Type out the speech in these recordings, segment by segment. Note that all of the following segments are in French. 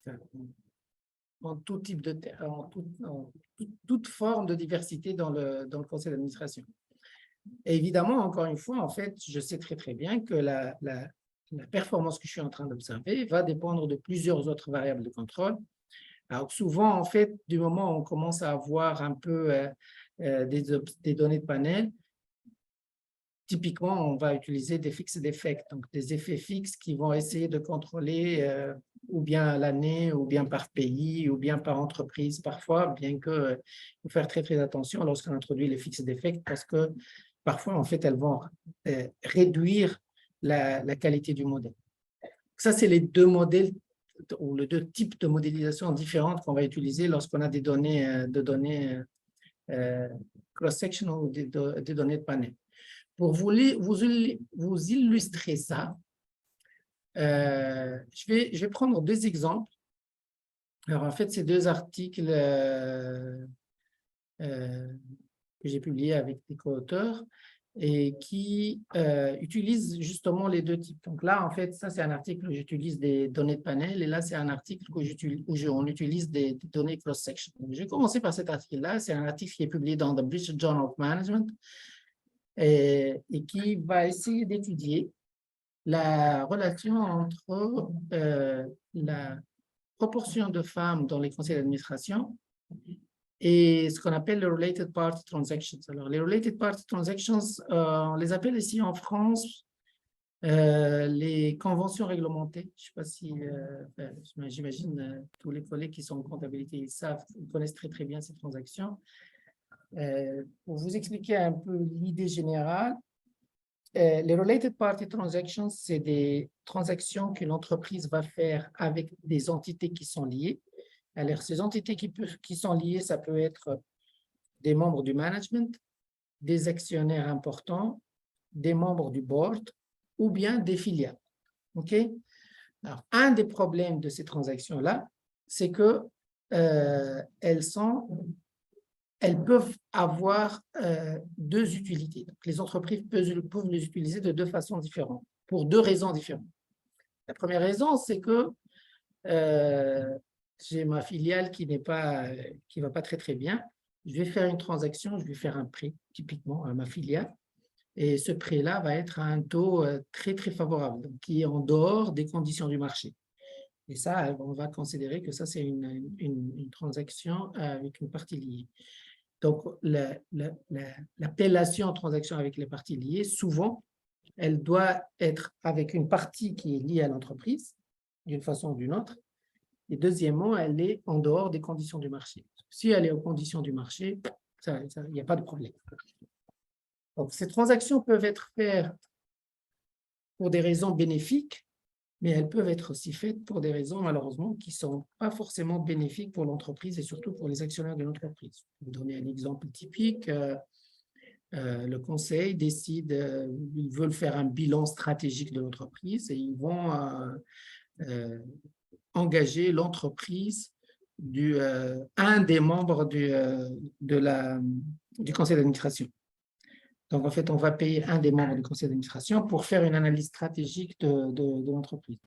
enfin, en tout type toute forme de diversité dans le conseil d'administration. Et évidemment, encore une fois, en fait, je sais très, très bien que la performance que je suis en train d'observer va dépendre de plusieurs autres variables de contrôle. Alors, souvent, en fait, du moment où on commence à avoir un peu des données de panel, typiquement, on va utiliser des fixed effects, donc des effets fixes qui vont essayer de contrôler ou bien à l'année, ou bien par pays, ou bien par entreprise parfois, bien que faut faire très, très attention lorsqu'on introduit les fixed effects parce que parfois, en fait, elles vont réduire la qualité du modèle. Ça, c'est les deux modèles ou les deux types de modélisation différentes qu'on va utiliser lorsqu'on a des données cross-sectional ou des données de panel. Pour vous illustrer ça, je vais prendre deux exemples. Alors, en fait, c'est deux articles que j'ai publiés avec des co-auteurs et qui utilisent justement les deux types. Donc là, en fait, ça, c'est un article où j'utilise des données de panel et là, c'est un article où on utilise des données cross-section. Je vais commencer par cet article-là. C'est un article qui est publié dans The British Journal of Management et qui va essayer d'étudier la relation entre la proportion de femmes dans les conseils d'administration et ce qu'on appelle les Related Party Transactions. Alors, les Related Party Transactions, on les appelle ici en France les conventions réglementées. Je ne sais pas si, j'imagine, tous les collègues qui sont en comptabilité, ils connaissent très, très bien ces transactions. Pour vous expliquer un peu l'idée générale, les Related Party Transactions, c'est des transactions qu'une entreprise va faire avec des entités qui sont liées. Alors, ces entités qui sont liées, ça peut être des membres du management, des actionnaires importants, des membres du board ou bien des filiales. OK? Alors, un des problèmes de ces transactions-là, c'est que elles peuvent avoir deux utilités. Donc, les entreprises peuvent les utiliser de deux façons différentes, pour deux raisons différentes. La première raison, c'est que j'ai ma filiale qui ne va pas très, très bien. Je vais faire une transaction, je vais faire un prêt, typiquement, à ma filiale. Et ce prêt-là va être à un taux très, très favorable, donc qui est en dehors des conditions du marché. Et ça, on va considérer que ça, c'est une transaction avec une partie liée. Donc, l'appellation transaction avec les parties liées, souvent, elle doit être avec une partie qui est liée à l'entreprise, d'une façon ou d'une autre. Et deuxièmement, elle est en dehors des conditions du marché. Si elle est aux conditions du marché, il n'y a pas de problème. Donc, ces transactions peuvent être faites pour des raisons bénéfiques, mais elles peuvent être aussi faites pour des raisons, malheureusement, qui ne sont pas forcément bénéfiques pour l'entreprise et surtout pour les actionnaires de l'entreprise. Je vais vous donner un exemple typique. Le conseil décide, ils veulent faire un bilan stratégique de l'entreprise et ils vont engager l'entreprise un des membres du conseil d'administration. Donc, en fait, on va payer un des membres du conseil d'administration pour faire une analyse stratégique de l'entreprise.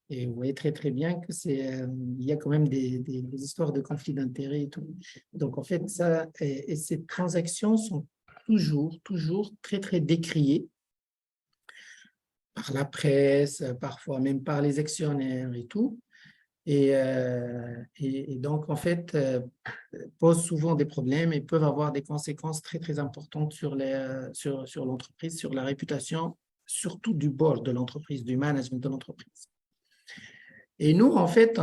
Et vous voyez très, très bien que il y a quand même des histoires de conflits d'intérêts et tout. Donc, en fait, ces transactions sont toujours très, très décriées par la presse, parfois même par les actionnaires et tout. Et donc, en fait, posent souvent des problèmes et peuvent avoir des conséquences très, très importantes sur l'entreprise, sur la réputation, surtout du board de l'entreprise, du management de l'entreprise. Et nous, en fait,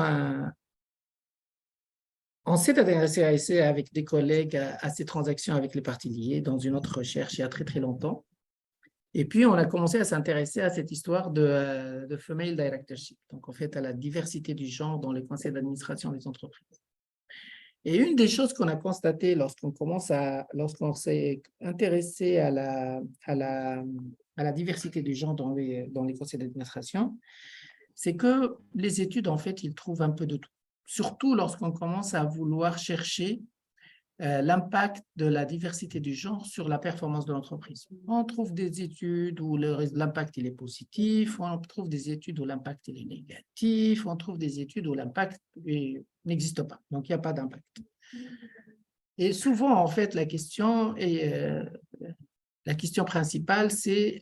on s'est intéressé avec des collègues à ces transactions avec les parties liées dans une autre recherche il y a très, très longtemps. Et puis, on a commencé à s'intéresser à cette histoire de female directorship, donc en fait à la diversité du genre dans les conseils d'administration des entreprises. Et une des choses qu'on a constatées lorsqu'on s'est intéressé à la diversité du genre dans les conseils d'administration, c'est que les études, en fait, ils trouvent un peu de tout. Surtout lorsqu'on commence à vouloir chercher l'impact de la diversité du genre sur la performance de l'entreprise. On trouve des études où l'impact il est positif, on trouve des études où l'impact il est négatif, on trouve des études où l'impact n'existe pas, donc il n'y a pas d'impact. Et souvent, en fait, la question principale, c'est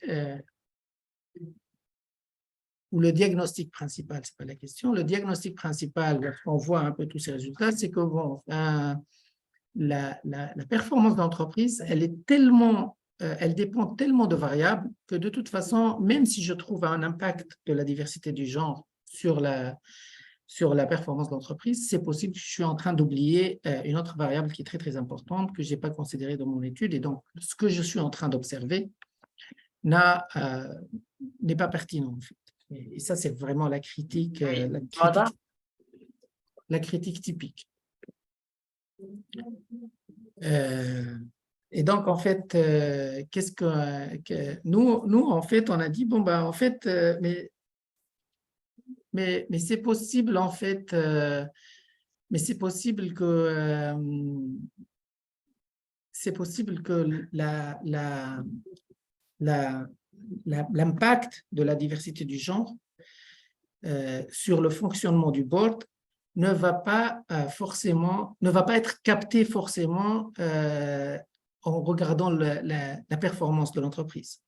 ou le diagnostic principal, ce n'est pas la question. Le diagnostic principal, lorsqu'on voit un peu tous ces résultats, c'est que bon, la performance d'entreprise, elle dépend tellement de variables que de toute façon, même si je trouve un impact de la diversité du genre sur la performance d'entreprise, c'est possible que je suis en train d'oublier une autre variable qui est très, très importante que je n'ai pas considérée dans mon étude. Et donc, ce que je suis en train d'observer n'est pas pertinent, en fait. Et ça, c'est vraiment la critique typique. Et donc, en fait, qu'est-ce que nous, en fait, on a dit, bon, ben, en fait, mais c'est possible, en fait, mais c'est possible que l'impact de la diversité du genre sur le fonctionnement du board ne va pas être capté forcément en regardant la performance de l'entreprise.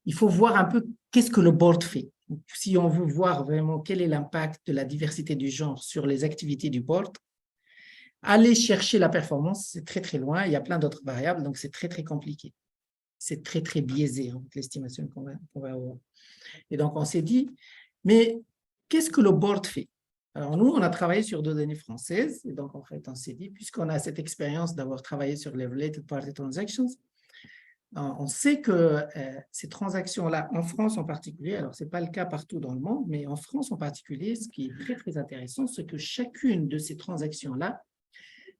Il faut voir un peu qu'est-ce que le board fait. Si on veut voir vraiment quel est l'impact de la diversité du genre sur les activités du board, aller chercher la performance, c'est très, très loin. Il y a plein d'autres variables, donc c'est très, très compliqué. C'est très, très biaisé, hein, l'estimation qu'on va avoir. Et donc, on s'est dit, mais qu'est-ce que le board fait? Alors, nous, on a travaillé sur 2 données françaises. Et donc, en fait, on s'est dit, puisqu'on a cette expérience d'avoir travaillé sur les Related Party Transactions, on sait que ces transactions-là, en France en particulier, alors ce n'est pas le cas partout dans le monde, mais en France en particulier, ce qui est très, très intéressant, c'est que chacune de ces transactions-là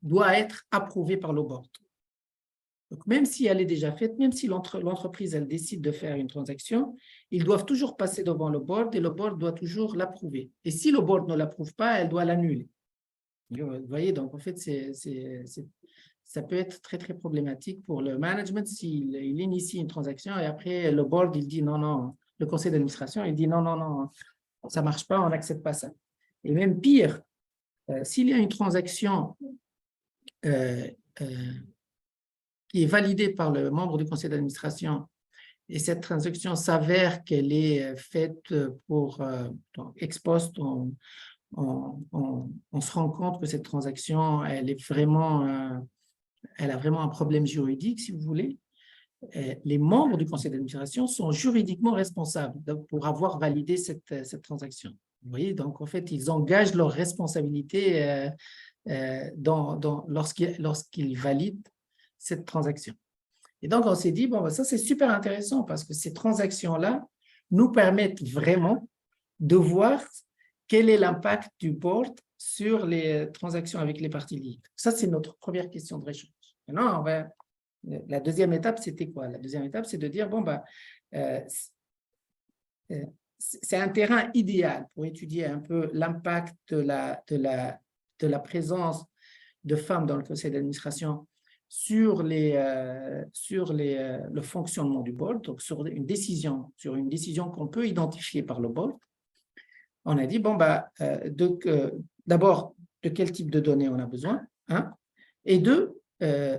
doit être approuvée par le board. Donc, même si elle est déjà faite, même si l'entreprise elle décide de faire une transaction, ils doivent toujours passer devant le board et le board doit toujours l'approuver. Et si le board ne l'approuve pas, elle doit l'annuler. Vous voyez, donc en fait, ça peut être très, très problématique pour le management s'il initie une transaction et après le board, il dit non, non, le conseil d'administration, il dit non, non, non, ça ne marche pas, on n'accepte pas ça. Et même pire, s'il y a une transaction qui est validée par le membre du conseil d'administration et cette transaction s'avère qu'elle est faite pour ex post, on se rend compte que cette transaction, elle a vraiment un problème juridique, si vous voulez. Les membres du conseil d'administration sont juridiquement responsables pour avoir validé cette transaction. Vous voyez, donc en fait, ils engagent leur responsabilité lorsqu'ils valident cette transaction. Et donc, on s'est dit, bon, ça, c'est super intéressant parce que ces transactions-là nous permettent vraiment de voir quel est l'impact du board sur les transactions avec les parties liées. Ça, c'est notre première question de recherche. Maintenant, la deuxième étape, c'était quoi? La deuxième étape, c'est de dire, bon, c'est un terrain idéal pour étudier un peu l'impact de la présence de femmes dans le conseil d'administration sur le fonctionnement du board, donc sur une décision qu'on peut identifier par le board. On a dit, bon, d'abord, de quel type de données on a besoin, hein, et deux,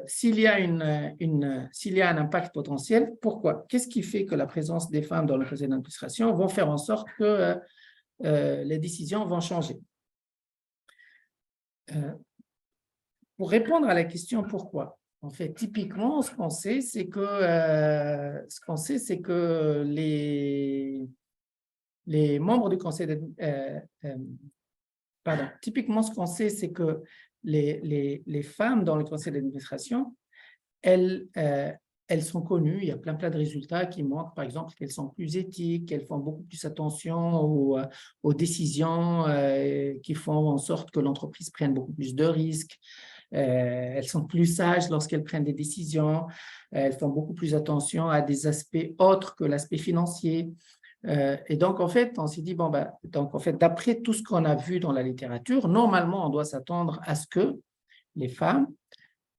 s'il y a un impact potentiel, pourquoi? Qu'est-ce qui fait que la présence des femmes dans le conseil d'administration vont faire en sorte que les décisions vont changer? Pour répondre à la question pourquoi, en fait, typiquement, ce qu'on sait, c'est que les membres du conseil typiquement, ce qu'on sait, c'est que les femmes dans le conseil d'administration, elles sont connues. Il y a plein de résultats qui montrent, par exemple, qu'elles sont plus éthiques, qu'elles font beaucoup plus attention aux décisions qui font en sorte que l'entreprise prenne beaucoup plus de risques. Elles sont plus sages lorsqu'elles prennent des décisions. Elles font beaucoup plus attention à des aspects autres que l'aspect financier. Et donc, en fait, on s'est dit, bon, donc, en fait, d'après tout ce qu'on a vu dans la littérature, normalement, on doit s'attendre à ce que les femmes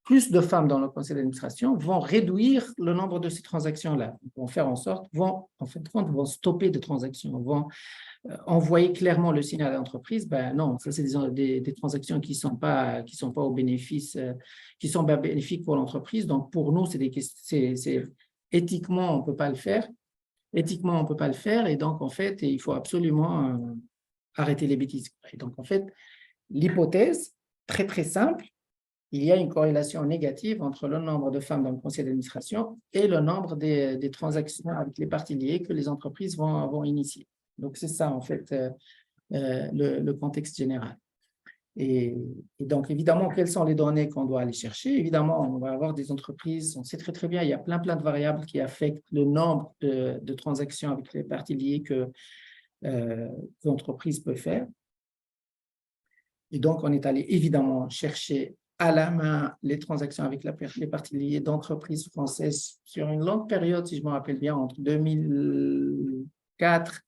plus de femmes dans le conseil d'administration vont réduire le nombre de ces transactions-là, vont faire en sorte, en fin de compte, vont stopper des transactions, vont envoyer clairement le signal à l'entreprise, ben non, ça c'est des transactions qui sont pas au bénéfice, qui sont pas bénéfiques pour l'entreprise. Donc pour nous, éthiquement, on peut pas le faire. Éthiquement, on peut pas le faire, et donc en fait, il faut absolument arrêter les bêtises. Et donc en fait, l'hypothèse très très simple, il y a une corrélation négative entre le nombre de femmes dans le conseil d'administration et le nombre des transactions avec les parties liées que les entreprises vont initier. Donc, c'est ça, en fait, le contexte général. Et donc, évidemment, quelles sont les données qu'on doit aller chercher? Évidemment, on va avoir des entreprises, on sait très, très bien, il y a plein de variables qui affectent le nombre de transactions avec les parties liées que l'entreprise peut faire. Et donc, on est allé évidemment chercher à la main les transactions avec les parties liées d'entreprises françaises sur une longue période, si je me rappelle bien, entre 2004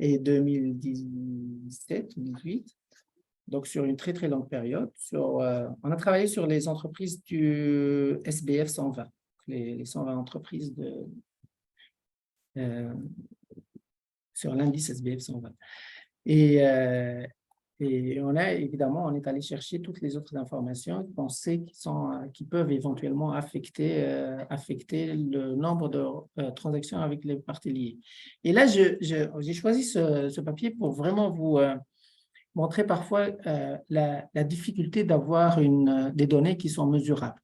et 2017 ou 2018. Donc, sur une très, très longue période. On a travaillé sur les entreprises du SBF 120, les 120 entreprises sur l'indice SBF 120. Et on est allé chercher toutes les autres informations qu'on sait qui peuvent éventuellement affecter le nombre de transactions avec les parties liées. Et là, j'ai choisi ce papier pour vraiment vous montrer parfois la difficulté d'avoir des données qui sont mesurables.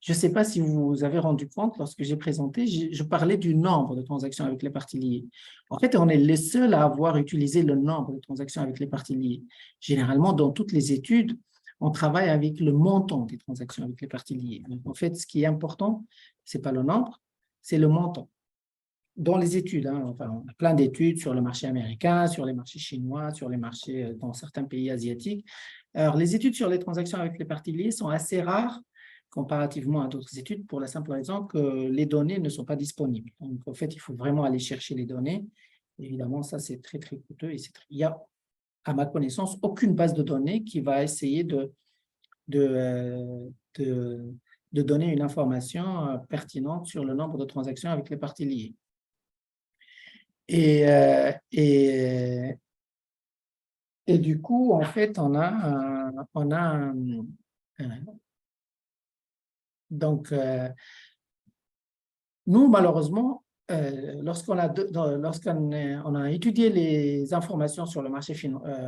Je ne sais pas si vous vous avez rendu compte, lorsque j'ai présenté, je parlais du nombre de transactions avec les parties liées. En fait, on est les seuls à avoir utilisé le nombre de transactions avec les parties liées. Généralement, dans toutes les études, on travaille avec le montant des transactions avec les parties liées. Donc, en fait, ce qui est important, ce n'est pas le nombre, c'est le montant. Dans les études, enfin, on a plein d'études sur le marché américain, sur les marchés chinois, sur les marchés dans certains pays asiatiques. Alors, les études sur les transactions avec les parties liées sont assez rares comparativement à d'autres études, pour la simple raison que les données ne sont pas disponibles. Donc, en fait, il faut vraiment aller chercher les données. Évidemment, ça, c'est très, très coûteux. Et il y a, à ma connaissance, aucune base de données qui va essayer de donner une information pertinente sur le nombre de transactions avec les parties liées. Et du coup, en fait, donc, nous, malheureusement, lorsqu'on a étudié les informations sur le marché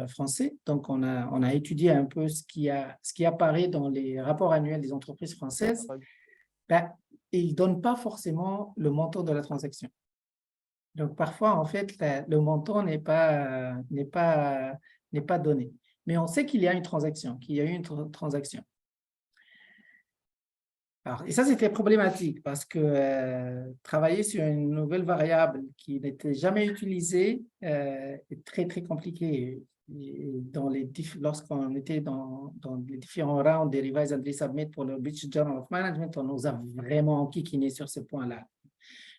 français, donc on a étudié un peu ce qui apparaît dans les rapports annuels des entreprises françaises, ben, ils ne donnent pas forcément le montant de la transaction. Donc, parfois, en fait, le montant n'est pas donné. Mais on sait qu'il y a une transaction, qu'il y a eu une transaction. Alors, et ça, c'était problématique parce que travailler sur une nouvelle variable qui n'était jamais utilisée est très, très compliqué. Lorsqu'on était dans les différents rounds des Revise and Resubmit pour le British Journal of Management, on nous a vraiment enquiquiné sur ce point-là.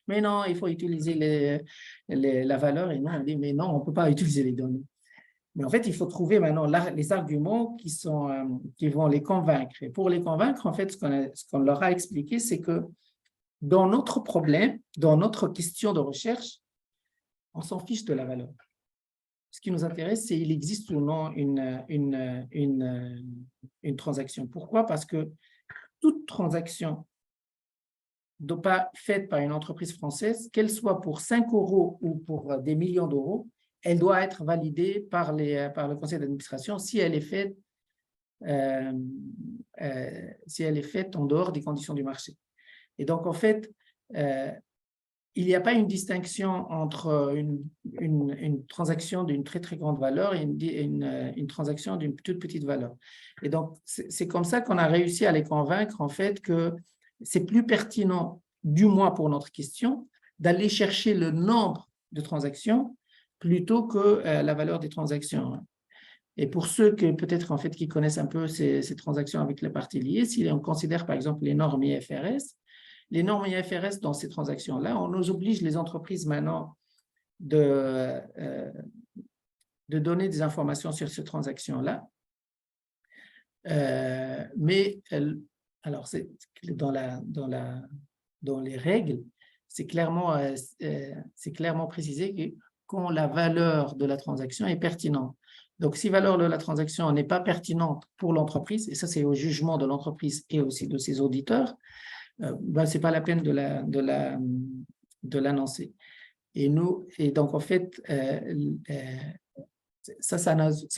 Mais non, il faut utiliser la valeur. Et nous, on dit, mais non, on ne peut pas utiliser les données. Mais en fait, il faut trouver maintenant les arguments qui vont les convaincre. Et pour les convaincre, en fait, ce qu'on leur a expliqué, c'est que dans notre problème, dans notre question de recherche, on s'en fiche de la valeur. Ce qui nous intéresse, c'est il existe ou non une transaction. Pourquoi? Parce que toute transaction pas faite par une entreprise française, qu'elle soit pour 5 € ou pour des millions d'euros, elle doit être validée par le conseil d'administration si elle est faite en dehors des conditions du marché. Et donc, en fait, il n'y a pas une distinction entre une transaction d'une très, très grande valeur et une transaction d'une toute petite valeur. Et donc, c'est comme ça qu'on a réussi à les convaincre, en fait, que c'est plus pertinent, du moins pour notre question, d'aller chercher le nombre de transactions plutôt que la valeur des transactions. Et pour ceux peut-être en fait qui connaissent un peu ces transactions avec les parties liées, si on considère par exemple les normes IFRS dans ces transactions-là, on nous oblige les entreprises maintenant de donner des informations sur ces transactions-là, mais alors, dans les règles, c'est clairement précisé que quand la valeur de la transaction est pertinente. Donc, si la valeur de la transaction n'est pas pertinente pour l'entreprise, et ça, c'est au jugement de l'entreprise et aussi de ses auditeurs, ce n'est pas la peine de l'annoncer. Et donc, en fait, ça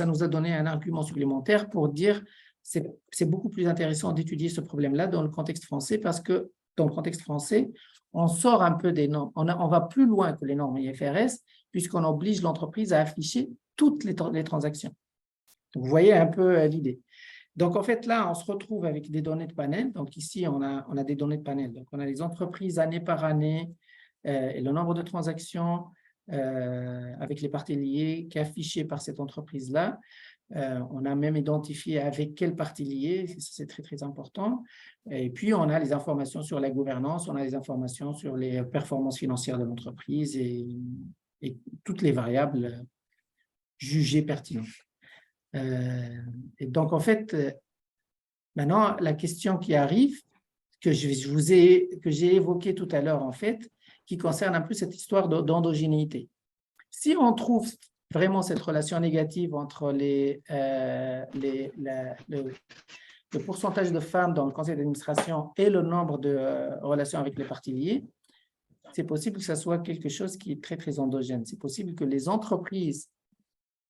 nous a donné un argument supplémentaire pour dire c'est beaucoup plus intéressant d'étudier ce problème-là dans le contexte français parce que dans le contexte français, on sort un peu des normes, on va plus loin que les normes IFRS puisqu'on oblige l'entreprise à afficher toutes les transactions. Donc, vous voyez un peu l'idée. Donc, en fait, là, on se retrouve avec des données de panel. Donc, ici, on a des données de panel. Donc, on a les entreprises année par année et le nombre de transactions avec les parties liées qui est affiché par cette entreprise-là. On a même identifié avec quelle partie liée, c'est très, très important. Et puis, on a les informations sur la gouvernance, on a les informations sur les performances financières de l'entreprise et toutes les variables jugées pertinentes. Et donc, en fait, maintenant, la question qui arrive, que j'ai évoquée tout à l'heure, en fait, qui concerne un peu cette histoire d'endogénéité. Si on trouve vraiment cette relation négative entre le pourcentage de femmes dans le conseil d'administration et le nombre de relations avec les parties liées, c'est possible que ce soit quelque chose qui est très, très endogène. C'est possible que les entreprises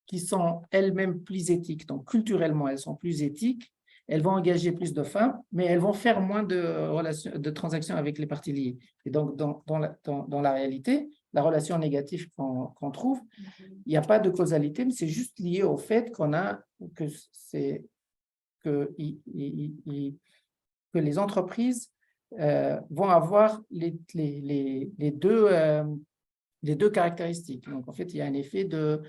qui sont elles-mêmes plus éthiques, donc culturellement, elles sont plus éthiques, elles vont engager plus de femmes, mais elles vont faire moins de transactions avec les parties liées. Et donc, dans la réalité, la relation négative qu'on trouve, il n'y a pas de causalité, mais c'est juste lié au fait que les entreprises vont avoir les deux caractéristiques. Donc, en fait, il y a un effet de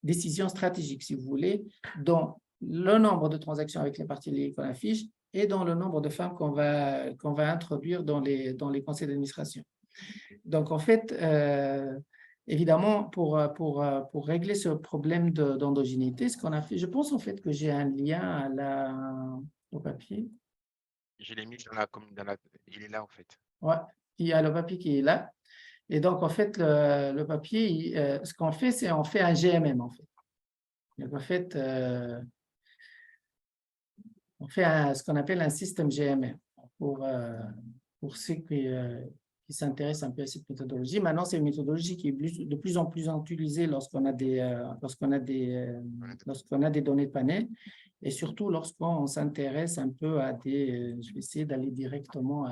décision stratégique, si vous voulez, dans le nombre de transactions avec les parties liées qu'on affiche et dans le nombre de femmes qu'on va introduire dans les conseils d'administration. Donc, en fait, évidemment, pour régler ce problème d'endogénéité, ce qu'on a fait, je pense en fait que j'ai un lien au papier. Je l'ai mis il est là en fait. Ouais, il y a le papier qui est là. Et donc, en fait, le papier, ce qu'on fait, c'est on fait un GMM, en fait. Donc, en fait, on fait ce qu'on appelle un système GMM pour ceux qui s'intéressent un peu à cette méthodologie. Maintenant, c'est une méthodologie qui est de plus en plus utilisée lorsqu'on a des données de panel et surtout lorsqu'on s'intéresse un peu à je vais essayer d'aller directement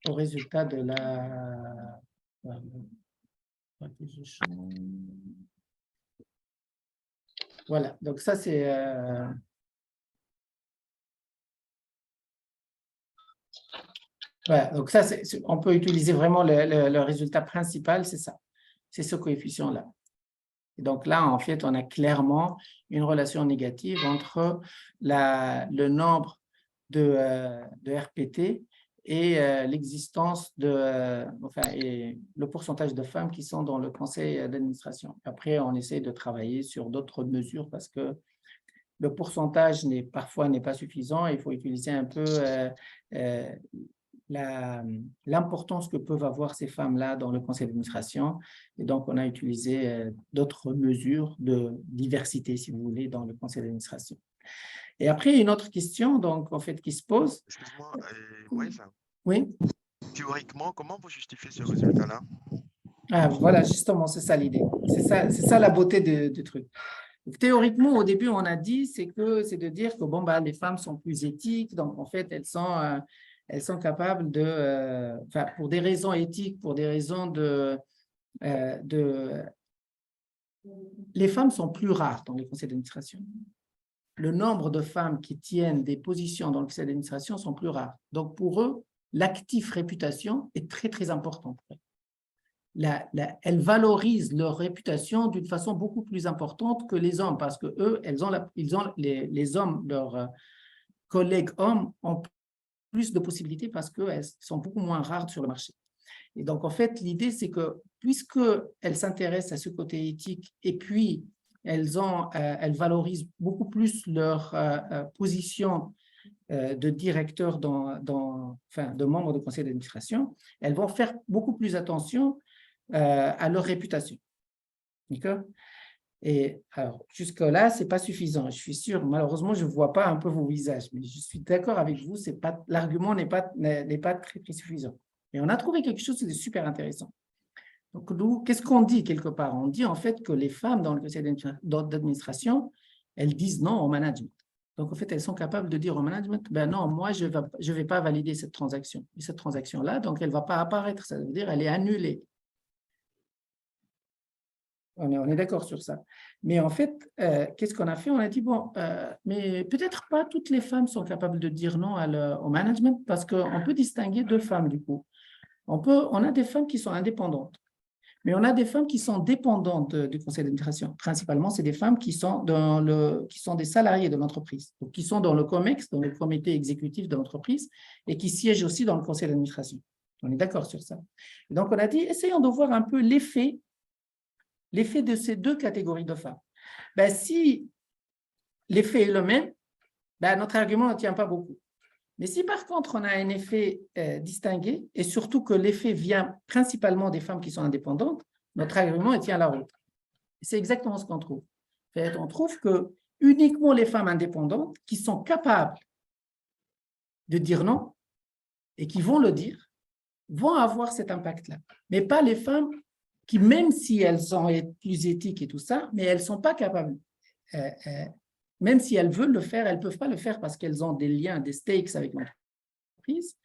au résultat de la... Voilà, donc ça c'est... Voilà, donc ça, on peut utiliser vraiment le résultat principal, c'est ça. C'est ce coefficient-là. Et donc là, en fait, on a clairement une relation négative entre le nombre de RPT et l'existence et le pourcentage de femmes qui sont dans le conseil d'administration. Après, on essaie de travailler sur d'autres mesures parce que le pourcentage parfois n'est pas suffisant. Il faut utiliser un peu l'importance que peuvent avoir ces femmes-là dans le conseil d'administration. Et donc, on a utilisé d'autres mesures de diversité, si vous voulez, dans le conseil d'administration. Et après, une autre question, donc, en fait, qui se pose. Excuse-moi, Moïse. Oui. Théoriquement, comment vous justifiez ce résultat-là? Ah, voilà, justement, c'est ça l'idée. C'est ça la beauté du truc. Donc, théoriquement, au début, on a dit, c'est de dire que bon, les femmes sont plus éthiques, donc en fait, elles sont capables pour des raisons éthiques, pour des raisons les femmes sont plus rares dans les conseils d'administration. Le nombre de femmes qui tiennent des positions dans le conseil d'administration sont plus rares. Donc, pour eux, l'actif réputation est très, très important. Elles valorisent leur réputation d'une façon beaucoup plus importante que les hommes parce que eux, les hommes, leurs collègues hommes ont plus de possibilités parce qu'elles sont beaucoup moins rares sur le marché. Et donc, en fait, l'idée, c'est que puisqu'elles s'intéressent à ce côté éthique et puis elles valorisent beaucoup plus leur position de directeurs, enfin, de membres de conseil d'administration, elles vont faire beaucoup plus attention à leur réputation. D'accord? Et alors, jusque-là, ce n'est pas suffisant. Je suis sûr, malheureusement, je ne vois pas un peu vos visages, mais je suis d'accord avec vous, l'argument n'est pas très, très suffisant. Et on a trouvé quelque chose de super intéressant. Donc, nous, qu'est-ce qu'on dit quelque part? On dit en fait que les femmes dans le conseil d'administration, elles disent non au management. Donc, en fait, elles sont capables de dire au management, ben non, moi, je ne vais pas valider cette transaction. Et cette transaction-là, donc, elle ne va pas apparaître. Ça veut dire qu'elle est annulée. On est d'accord sur ça. Mais en fait, qu'est-ce qu'on a fait? On a dit, bon, mais peut-être pas toutes les femmes sont capables de dire non au management parce qu'on peut distinguer deux femmes, du coup. On a des femmes qui sont indépendantes. Mais on a des femmes qui sont dépendantes du conseil d'administration. Principalement, c'est des femmes qui sont des salariés de l'entreprise, donc qui sont dans le COMEX, dans le comité exécutif de l'entreprise, et qui siègent aussi dans le conseil d'administration. On est d'accord sur ça. Et donc, on a dit, essayons de voir un peu l'effet de ces deux catégories de femmes. Ben, si l'effet est le même, ben, notre argument ne tient pas beaucoup. Mais si par contre, on a un effet distingué, et surtout que l'effet vient principalement des femmes qui sont indépendantes, notre argument tient la route. C'est exactement ce qu'on trouve. En fait, on trouve que uniquement les femmes indépendantes qui sont capables de dire non et qui vont le dire, vont avoir cet impact-là. Mais pas les femmes qui, même si elles sont plus éthiques et tout ça, mais elles ne sont pas capables. Même si elles veulent le faire, elles ne peuvent pas le faire parce qu'elles ont des liens, des stakes avec l'entreprise.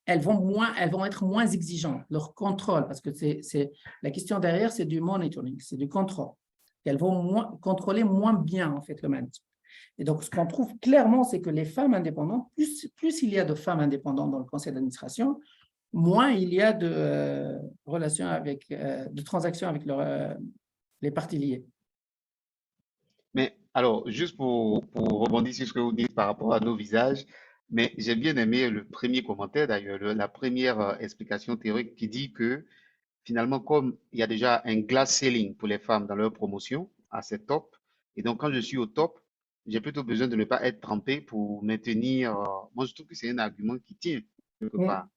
Elles vont être moins exigeantes, leur contrôle, parce que la question derrière, c'est du monitoring, c'est du contrôle. Elles vont contrôler moins bien, en fait, le management. Et donc, ce qu'on trouve clairement, c'est que les femmes indépendantes, plus il y a de femmes indépendantes dans le conseil d'administration, moins il y a de relations de transactions avec les parties liées. Mais alors, juste pour rebondir sur ce que vous dites par rapport à nos visages, mais j'ai bien aimé le premier commentaire d'ailleurs, la première explication théorique qui dit que finalement, comme il y a déjà un glass ceiling pour les femmes dans leur promotion, à cette top, et donc quand je suis au top, j'ai plutôt besoin de ne pas être trempé pour maintenir. Moi, je trouve que c'est un argument qui tient quelque part.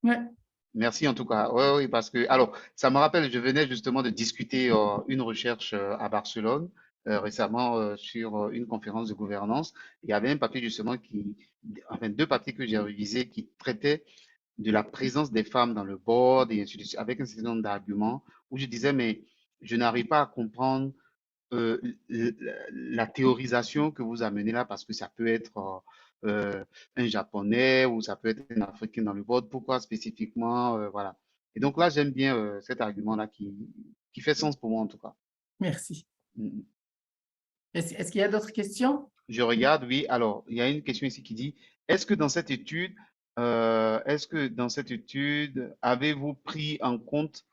Ouais. Merci en tout cas. Oui, oui, parce que, alors, ça me rappelle, je venais justement de discuter une recherche à Barcelone récemment sur une conférence de gouvernance. Il y avait un papier justement enfin, deux papiers que j'ai révisés qui traitaient de la présence des femmes dans le board et ainsi de suite, avec un certain nombre d'arguments où je disais, mais je n'arrive pas à comprendre euh, la théorisation que vous amenez là parce que ça peut être un Japonais ou ça peut être un Africain dans le board. Pourquoi spécifiquement voilà. Et donc là, j'aime bien cet argument-là qui fait sens pour moi en tout cas. Merci. Mm. Est-ce qu'il y a d'autres questions? Je regarde, oui. Alors, il y a une question ici qui dit, est-ce que dans cette étude, avez-vous pris en compte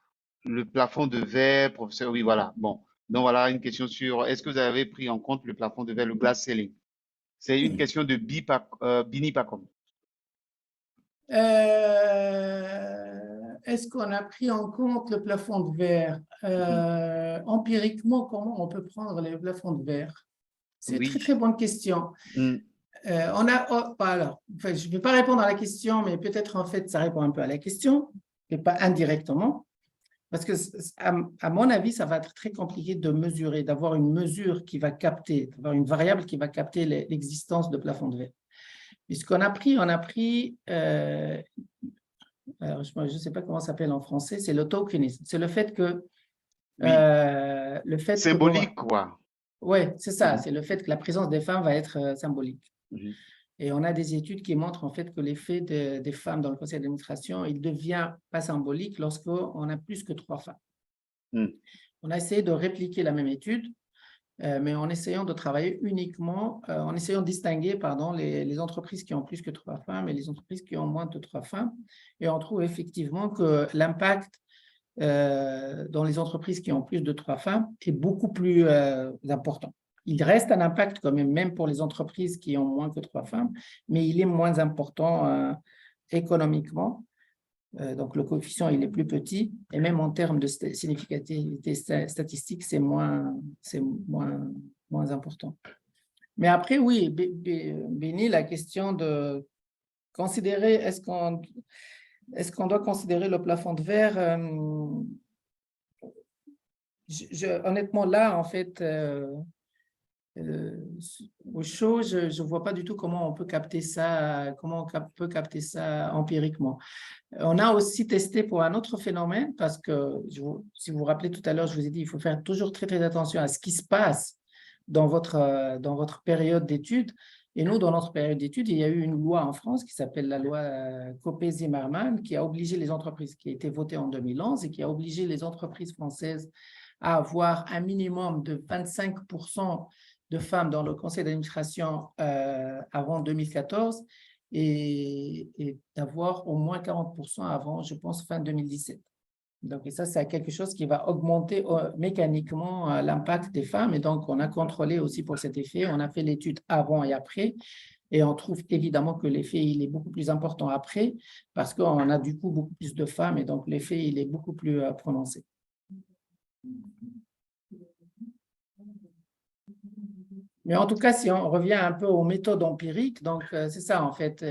le plafond de verre, professeur? Oui, voilà. Bon. Donc voilà une question sur est-ce que vous avez pris en compte le plafond de verre, le glass ceiling? C'est une question de Bini Pacom. Est-ce qu'on a pris en compte le plafond de verre? Empiriquement, comment on peut prendre les plafonds de verre? C'est une Oui. très, très bonne question. Mm. Alors, enfin, je ne vais pas répondre à la question, mais peut-être en fait, ça répond un peu à la question, et pas indirectement. Parce que, à mon avis, ça va être très compliqué de mesurer, d'avoir une mesure qui va capter, d'avoir une variable qui va capter l'existence de plafond de verre. Puisqu'on a pris, alors je ne sais pas comment ça s'appelle en français, c'est le tokenisme. C'est le fait que… Oui. Symbolique, quoi. Oui, c'est ça. C'est le fait que la présence des femmes va être symbolique. Et on a des études qui montrent en fait que l'effet des femmes dans le conseil d'administration, il devient pas symbolique lorsqu'on a plus que 3 femmes. On a essayé de répliquer la même étude, mais en essayant de travailler uniquement, en essayant de distinguer les entreprises qui ont plus que 3 femmes et les entreprises qui ont moins de 3 femmes. Et on trouve effectivement que l'impact dans les entreprises qui ont plus de 3 femmes est beaucoup plus important. Il reste un impact quand même pour les entreprises qui ont moins que 3 femmes, mais il est moins important économiquement. Donc, le coefficient, il est plus petit, et même en termes de significativité statistique, c'est moins important. Mais après, oui, Béni, la question de considérer, est-ce qu'on doit considérer le plafond de verre honnêtement, là, en fait, au chaud, je ne vois pas du tout comment on peut capter ça, empiriquement. On a aussi testé pour un autre phénomène, parce que si vous vous rappelez tout à l'heure, je vous ai dit, il faut faire toujours très, très attention à ce qui se passe dans votre période d'études. Et nous, dans notre période d'études, il y a eu une loi en France qui s'appelle la loi Copé-Zimmermann, qui a obligé les entreprises, qui a été votée en 2011 et qui a obligé les entreprises françaises à avoir un minimum de 25% de femmes dans le conseil d'administration avant 2014 et d'avoir au moins 40% avant, je pense, fin 2017. Donc, et ça, c'est quelque chose qui va augmenter mécaniquement l'impact des femmes. Et donc, on a contrôlé aussi pour cet effet. On a fait l'étude avant et après. Et on trouve évidemment que l'effet, il est beaucoup plus important après parce qu'on a du coup beaucoup plus de femmes. Et donc, l'effet, il est beaucoup plus prononcé. Mais en tout cas, si on revient un peu aux méthodes empiriques, donc c'est ça en fait.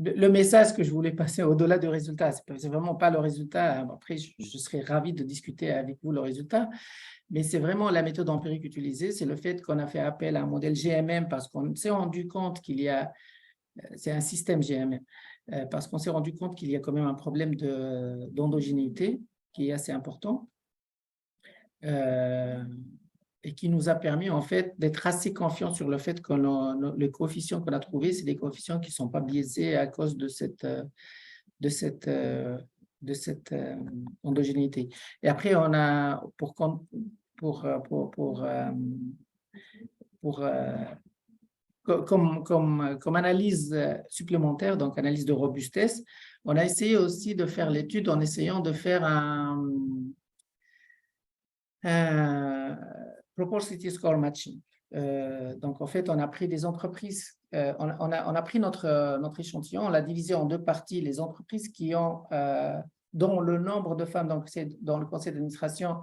Le message que je voulais passer au-delà du résultat, c'est vraiment pas le résultat. Après, je serais ravi de discuter avec vous le résultat, mais c'est vraiment la méthode empirique utilisée. C'est le fait qu'on a fait appel à un modèle GMM parce qu'on s'est rendu compte qu'il y a, c'est un système GMM, parce qu'on s'est rendu compte qu'il y a quand même un problème d'endogénéité qui est assez important. Et qui nous a permis en fait d'être assez confiants sur le fait que les coefficients qu'on a trouvés, c'est des coefficients qui ne sont pas biaisés à cause de cette endogénéité. Et après, on a, comme analyse supplémentaire, donc analyse de robustesse, on a essayé aussi de faire l'étude en essayant de faire un propensity score matching. Donc, en fait, on a pris des entreprises, on a pris notre échantillon, on l'a divisé en deux parties, les entreprises dont le nombre de femmes dans le conseil d'administration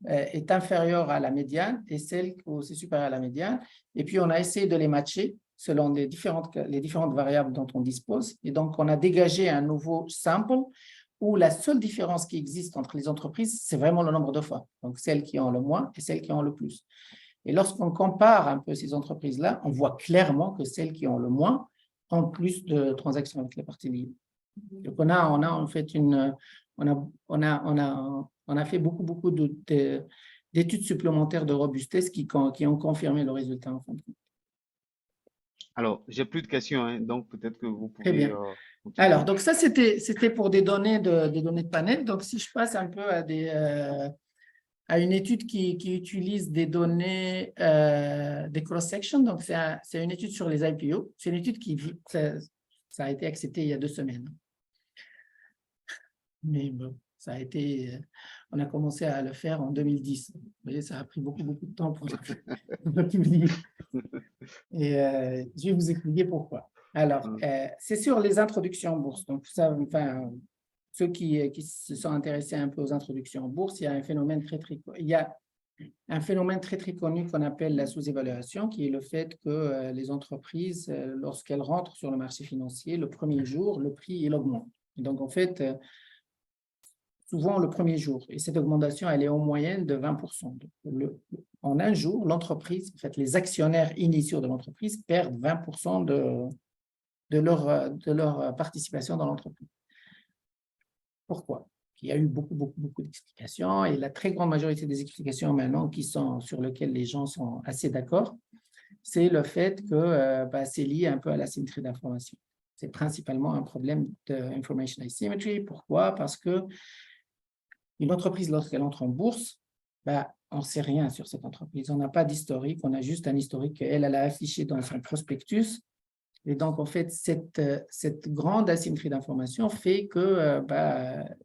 est inférieur à la médiane et celles où c'est supérieur à la médiane. Et puis, on a essayé de les matcher selon les différentes variables dont on dispose. Et donc, on a dégagé un nouveau sample où la seule différence qui existe entre les entreprises, c'est vraiment le nombre de femmes. Donc, celles qui ont le moins et celles qui ont le plus. Et lorsqu'on compare un peu ces entreprises-là, on voit clairement que celles qui ont le moins ont plus de transactions avec les parties liées. Donc, on a en fait on a fait beaucoup d'études supplémentaires de robustesse qui ont confirmé le résultat en fin de compte. Alors, j'ai plus de questions, hein, donc peut-être que vous Très pouvez bien. continuer. Alors, donc ça, c'était pour des données de panel. Donc, si je passe un peu à une étude qui utilise des données des cross-sections, donc c'est une étude sur les IPO. C'est une étude ça a été accepté il y a 2 semaines. Mais bon, on a commencé à le faire en 2010. Vous voyez, ça a pris beaucoup de temps pour le publier. Et je vais vous expliquer pourquoi. Alors, c'est sur les introductions en bourse. Donc, ça, enfin, ceux qui se sont intéressés un peu aux introductions en bourse, il y a un phénomène très connu qu'on appelle la sous-évaluation, qui est le fait que les entreprises, lorsqu'elles rentrent sur le marché financier, le premier jour, le prix, il augmente. Et donc, en fait, souvent le premier jour. Et cette augmentation, elle est en moyenne de 20%. En un jour, l'entreprise, en fait, les actionnaires initiaux de l'entreprise perdent 20% de leur participation dans l'entreprise. Pourquoi? Il y a eu beaucoup d'explications et la très grande majorité des explications maintenant sur lesquelles les gens sont assez d'accord, c'est le fait que c'est lié un peu à l'asymétrie d'information. C'est principalement un problème d'information asymmetry. Pourquoi? Parce que une entreprise, lorsqu'elle entre en bourse, on ne sait rien sur cette entreprise. On n'a pas d'historique, on a juste un historique qu'elle a affiché dans son prospectus. Et donc, en fait, cette grande asymétrie d'information fait que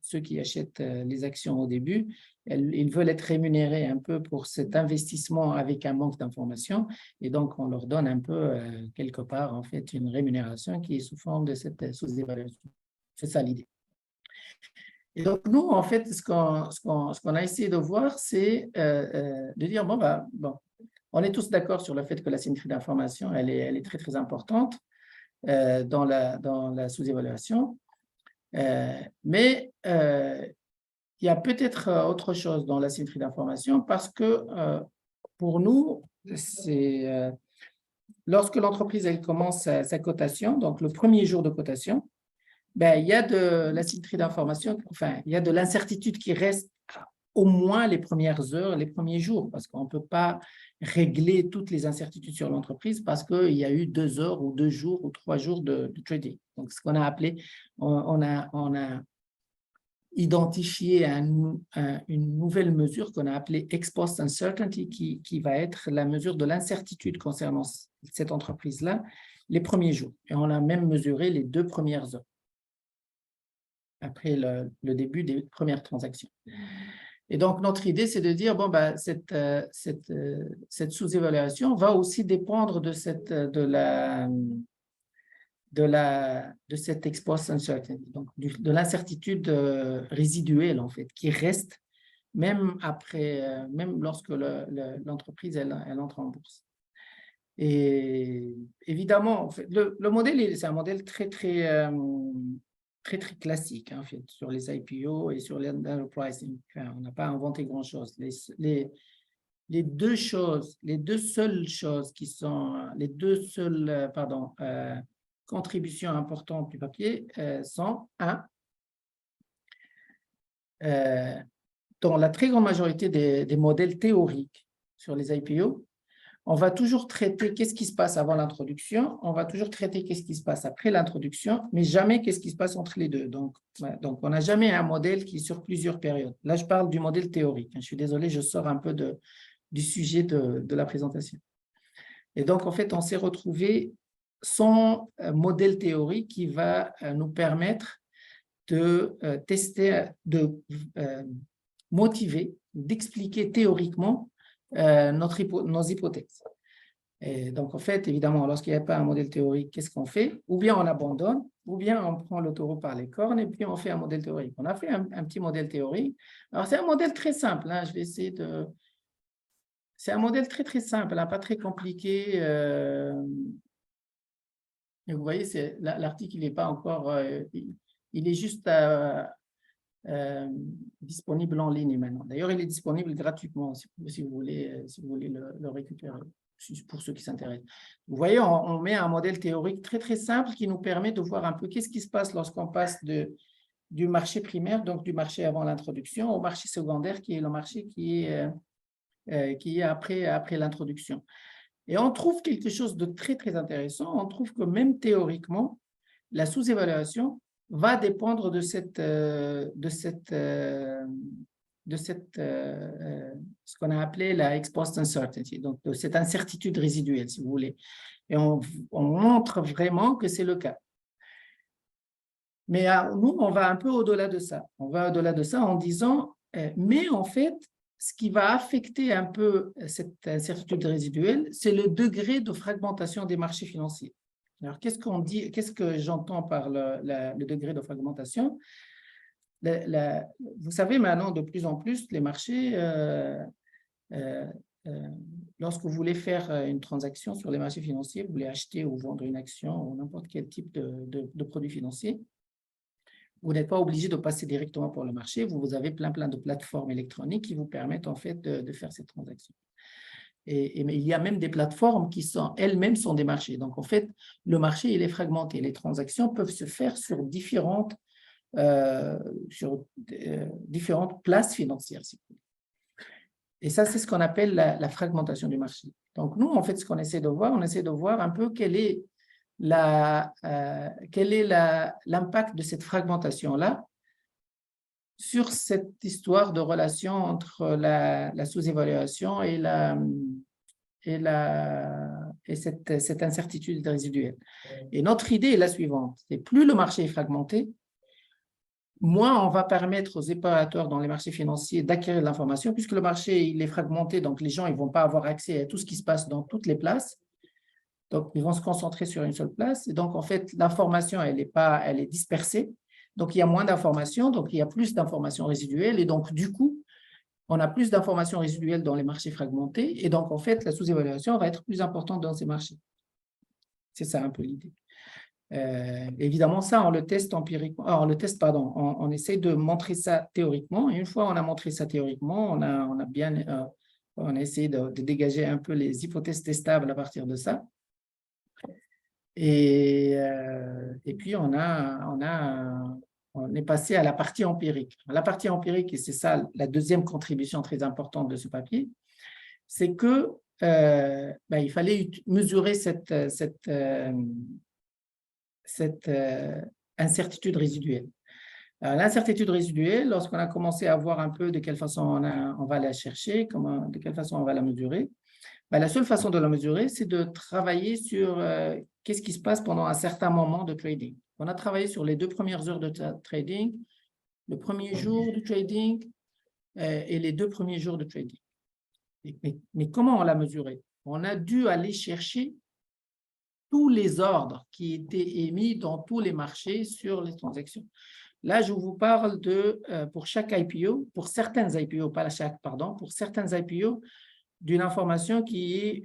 ceux qui achètent les actions au début, ils veulent être rémunérés un peu pour cet investissement avec un manque d'information. Et donc, on leur donne un peu, quelque part, en fait, une rémunération qui est sous forme de cette sous-évaluation. C'est ça l'idée. Et donc, nous, en fait, ce qu'on a essayé de voir, c'est de dire, On est tous d'accord sur le fait que la symétrie d'information, elle est très, très importante dans la sous-évaluation. Mais il y a peut-être autre chose dans la symétrie d'information parce que pour nous, c'est lorsque l'entreprise elle commence sa cotation, donc le premier jour de cotation, ben, il y a de la symétrie d'information, enfin, il y a de l'incertitude qui reste au moins les premières heures, les premiers jours, parce qu'on ne peut pas régler toutes les incertitudes sur l'entreprise parce qu'il y a eu 2 heures ou 2 jours ou 3 jours de trading. Donc, ce qu'on a appelé, on a identifié une nouvelle mesure qu'on a appelée ex post uncertainty qui va être la mesure de l'incertitude concernant cette entreprise-là les premiers jours. Et on a même mesuré les 2 premières heures après le début des premières transactions. Et donc, notre idée, c'est de dire, bon, ben, cette sous-évaluation va aussi dépendre de cette ex post uncertainty, donc de l'incertitude résiduelle, en fait, qui reste même après, même lorsque l'entreprise, elle entre en bourse. Et évidemment, en fait, le modèle, c'est un modèle très classique, hein, en fait, sur les IPO et sur l'enterprising. Enfin, on n'a pas inventé grand-chose. Les deux seules choses qui sont, les deux seules, contributions importantes du papier sont, dans la très grande majorité des modèles théoriques sur les IPO, on va toujours traiter qu'est-ce qui se passe avant l'introduction, on va toujours traiter qu'est-ce qui se passe après l'introduction, mais jamais qu'est-ce qui se passe entre les deux. Donc on n'a jamais un modèle qui est sur plusieurs périodes. Là, je parle du modèle théorique. Je suis désolé, je sors un peu du sujet de la présentation. Et donc, en fait, on s'est retrouvé sans modèle théorique qui va nous permettre de tester, de motiver, d'expliquer théoriquement nos hypothèses. Et donc, en fait, évidemment, lorsqu'il n'y a pas un modèle théorique, qu'est-ce qu'on fait? Ou bien on abandonne, ou bien on prend le taureau par les cornes et puis on fait un modèle théorique. On a fait un petit modèle théorique. Alors, c'est un modèle très simple. Hein, je vais essayer de... C'est un modèle très, très simple, hein, pas très compliqué. Et vous voyez, l'article, il n'est pas encore... il est juste disponible en ligne maintenant. D'ailleurs, il est disponible gratuitement si vous voulez le récupérer, pour ceux qui s'intéressent. Vous voyez, on met un modèle théorique très, très simple qui nous permet de voir un peu qu'est-ce qui se passe lorsqu'on passe du marché primaire, donc du marché avant l'introduction, au marché secondaire, qui est le marché qui est après l'introduction. Et on trouve quelque chose de très, très intéressant. On trouve que même théoriquement, la sous-évaluation va dépendre de ce qu'on a appelé la ex post uncertainty, donc de cette incertitude résiduelle, si vous voulez. Et on montre vraiment que c'est le cas. Mais nous, on va un peu au-delà de ça. On va au-delà de ça en disant, mais en fait, ce qui va affecter un peu cette incertitude résiduelle, c'est le degré de fragmentation des marchés financiers. Alors, qu'est-ce que j'entends par le degré de fragmentation? Vous savez, maintenant, de plus en plus, les marchés, lorsque vous voulez faire une transaction sur les marchés financiers, vous voulez acheter ou vendre une action ou n'importe quel type de produit financier, vous n'êtes pas obligé de passer directement par le marché. Vous avez plein de plateformes électroniques qui vous permettent en fait de faire cette transaction. Mais il y a même des plateformes qui elles-mêmes sont des marchés. Donc, en fait, le marché, il est fragmenté. Les transactions peuvent se faire sur différentes places financières. Et ça, c'est ce qu'on appelle la fragmentation du marché. Donc, nous, en fait, ce qu'on essaie de voir, on essaie de voir un peu quel est l'impact de cette fragmentation-là sur cette histoire de relation entre la sous-évaluation et cette incertitude résiduelle. Et notre idée est la suivante, c'est plus le marché est fragmenté, moins on va permettre aux opérateurs dans les marchés financiers d'acquérir de l'information, puisque le marché il est fragmenté, donc les gens ne vont pas avoir accès à tout ce qui se passe dans toutes les places. Donc, ils vont se concentrer sur une seule place. Et donc, en fait, l'information, elle est dispersée. Donc, il y a moins d'informations, donc il y a plus d'informations résiduelles. Et donc, du coup, on a plus d'informations résiduelles dans les marchés fragmentés et donc, en fait, la sous-évaluation va être plus importante dans ces marchés. C'est ça un peu l'idée. Évidemment, ça, on le teste empiriquement, on essaie de montrer ça théoriquement. Et une fois on a montré ça théoriquement, on a essayé de dégager un peu les hypothèses testables à partir de ça. Et puis, on est passé à la partie empirique. La partie empirique, et c'est ça la deuxième contribution très importante de ce papier, c'est que il fallait mesurer cette incertitude résiduelle. L'incertitude résiduelle, lorsqu'on a commencé à voir un peu de quelle façon on va la chercher, de quelle façon on va la mesurer, la seule façon de la mesurer, c'est de travailler sur qu'est-ce qui se passe pendant un certain moment de trading. On a travaillé sur les 2 premières heures de trading, le premier jour de trading et les 2 premiers jours de trading. Mais comment on l'a mesuré? On a dû aller chercher tous les ordres qui étaient émis dans tous les marchés sur les transactions. Là, je vous parle pour chaque IPO, pour certaines IPO, pas chaque, pardon, pour certaines IPO, d'une information qui est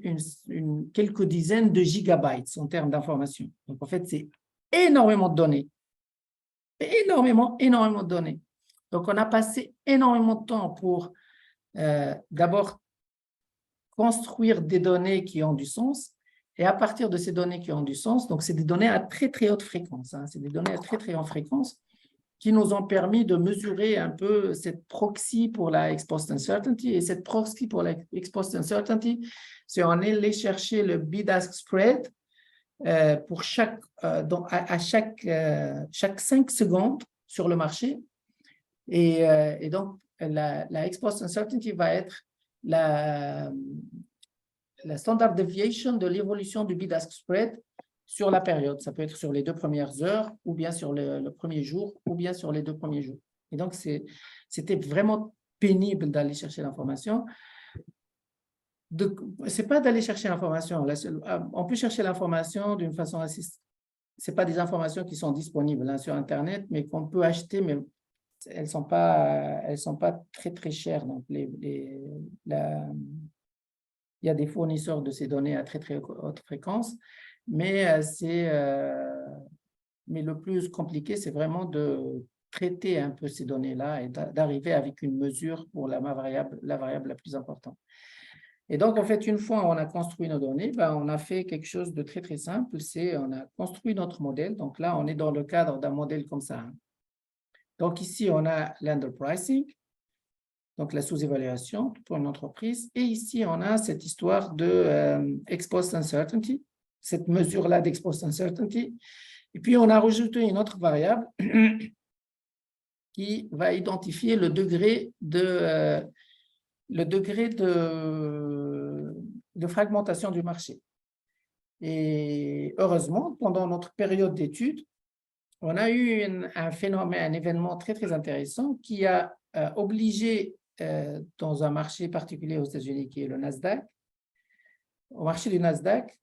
quelques dizaines de gigabytes en termes d'information. Donc, en fait, c'est énormément de données. Énormément de données. Donc, on a passé énormément de temps pour d'abord construire des données qui ont du sens. Et à partir de ces données qui ont du sens, donc c'est des données à très, très haute fréquence. C'est des données à très, très haute fréquence qui nous ont permis de mesurer un peu cette proxy pour la ex-post uncertainty. Et cette proxy pour la ex-post uncertainty, c'est on est allé chercher le bid-ask spread pour chaque 5 secondes sur le marché. Et donc, la ex-post uncertainty va être la standard deviation de l'évolution du bid-ask spread sur la période. Ça peut être sur les 2 premières heures, ou bien sur le premier jour, ou bien sur les 2 premiers jours. Et donc, c'était vraiment pénible d'aller chercher l'information. Ce n'est pas d'aller chercher l'information. On peut chercher l'information d'une façon assez... Ce n'est pas des informations qui sont disponibles sur Internet, mais qu'on peut acheter, mais elles ne sont pas très, très chères. Donc, il y a des fournisseurs de ces données à très, très haute fréquence, mais le plus compliqué, c'est vraiment de traiter un peu ces données-là et d'arriver avec une mesure pour la variable la plus importante. Et donc, en fait, une fois on a construit nos données, on a fait quelque chose de très, très simple, c'est on a construit notre modèle. Donc là, on est dans le cadre d'un modèle comme ça. Donc ici, on a l'underpricing, donc la sous-évaluation pour une entreprise. Et ici, on a cette histoire de ex-post uncertainty, cette mesure-là d'ex-post uncertainty. Et puis, on a rajouté une autre variable qui va identifier le degré de fragmentation du marché. Et heureusement, pendant notre période d'études, on a eu un phénomène, un événement très, très intéressant qui a obligé dans un marché particulier aux États-Unis qui est le Nasdaq. Au marché du Nasdaq,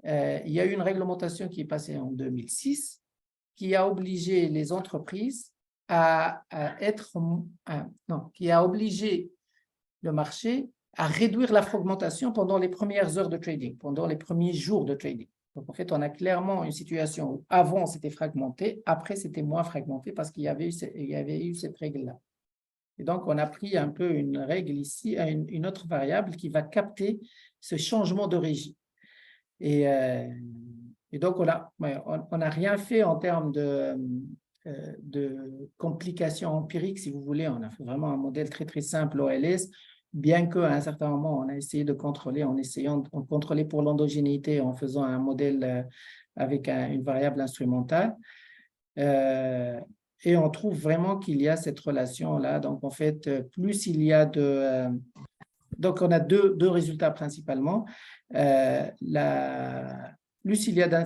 il y a eu une réglementation qui est passée en 2006 qui a obligé les entreprises qui a obligé le marché à réduire la fragmentation pendant les premières heures de trading, pendant les premiers jours de trading. Donc, en fait, on a clairement une situation où avant, c'était fragmenté, après, c'était moins fragmenté parce qu'il y avait eu cette règle-là. Et donc, on a pris un peu une règle ici, une autre variable qui va capter ce changement de régie. Et donc, on n'a rien fait en termes de complications empiriques, si vous voulez. On a fait vraiment un modèle très, très simple OLS, bien qu'à un certain moment, on a essayé de contrôler, en essayant de contrôler pour l'endogénéité en faisant un modèle avec une variable instrumentale. Et on trouve vraiment qu'il y a cette relation-là. Donc, en fait, plus il y a donc, on a deux résultats principalement. Plus il y a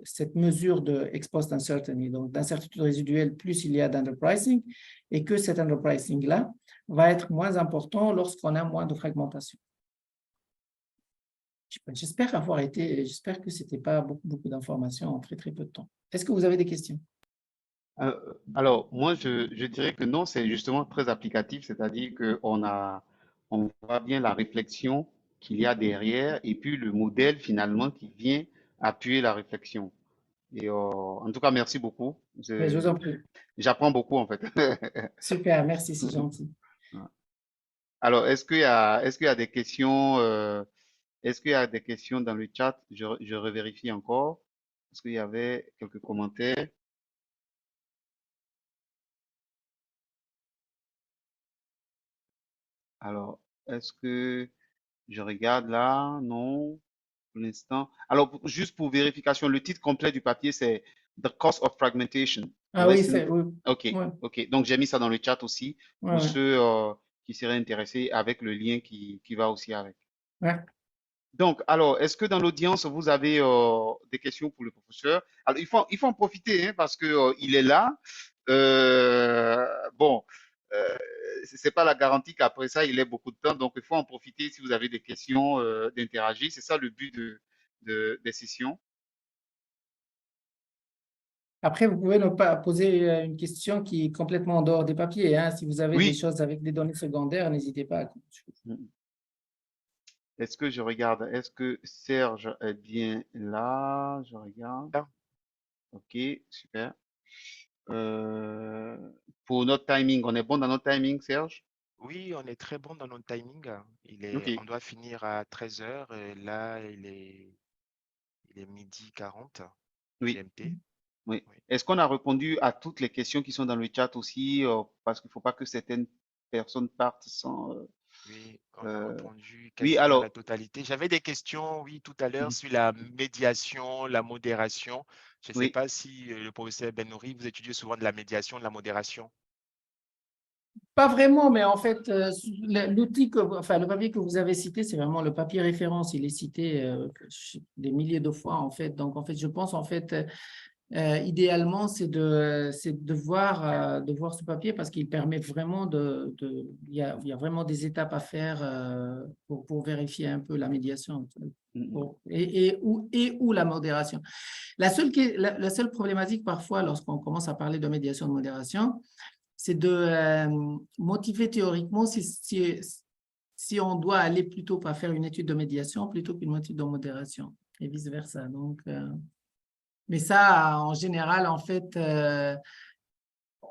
cette mesure de ex-post uncertainty, donc d'incertitude résiduelle, plus il y a d'underpricing, et que cet underpricing-là va être moins important lorsqu'on a moins de fragmentation. J'espère que ce n'était pas beaucoup d'informations en très, très peu de temps. Est-ce que vous avez des questions? Alors, moi, je dirais que non, c'est justement très applicatif, c'est-à-dire on voit bien la réflexion qu'il y a derrière et puis le modèle finalement qui vient appuyer la réflexion. Et en tout cas, merci beaucoup. Mais je vous en prie. J'apprends beaucoup en fait. Super, merci, c'est gentil. Alors, est-ce qu'il y a des questions, est-ce qu'il y a des questions dans le chat? Je revérifie encore. Est-ce qu'il y avait quelques commentaires? Alors, est-ce que je regarde là? Non, pour l'instant. Alors, juste pour vérification, le titre complet du papier, c'est The Cost of Fragmentation. Ah oui, c'est oui. OK, Ouais, OK. Donc, j'ai mis ça dans le chat aussi ouais, pour ouais. ceux qui seraient intéressés avec le lien qui va aussi avec. Ouais. Donc, alors, est-ce que dans l'audience, vous avez des questions pour le professeur? Alors, il faut en profiter hein, parce que, il est là. Bon, euh, c'est pas la garantie qu'après ça, il ait beaucoup de temps. Donc, il faut en profiter si vous avez des questions, d'interagir. C'est ça le but des sessions. Après, vous pouvez ne pas poser une question qui est complètement en dehors des papiers, hein. Si vous avez des Oui. choses avec des données secondaires, n'hésitez pas. Est-ce que je regarde? Est-ce que Serge est bien là? Je regarde. Ah, OK, super. Euh, pour notre timing, on est bon dans notre timing, Serge? oui, on est très bon dans notre timing. OK, On doit finir à 13 heures et là, il est midi 40 oui, GMT. oui. Oui, Est-ce qu'on a répondu à toutes les questions qui sont dans le chat aussi? Parce qu'il ne faut pas que certaines personnes partent sans. oui, on a Euh, répondu Oui, quasiment à la alors, totalité. J'avais des questions, oui, tout à l'heure mhm, sur la médiation, la modération. Je ne sais oui. pas si le professeur Benouri, vous étudiez souvent de la médiation, de la modération. Pas vraiment, mais en fait, l'outil enfin, le papier que vous avez cité, c'est vraiment le papier référence. Il est cité des milliers de fois, en fait. Donc, en fait, je pense, en fait, idéalement, c'est de voir ce papier parce qu'il permet vraiment il y a vraiment des étapes à faire pour vérifier un peu la médiation Mhm, et ou la modération. La seule problématique parfois lorsqu'on commence à parler de médiation de modération, c'est de motiver théoriquement si on doit aller plutôt par faire une étude de médiation plutôt qu'une étude de modération et vice-versa. Donc, mais ça, en général, en fait,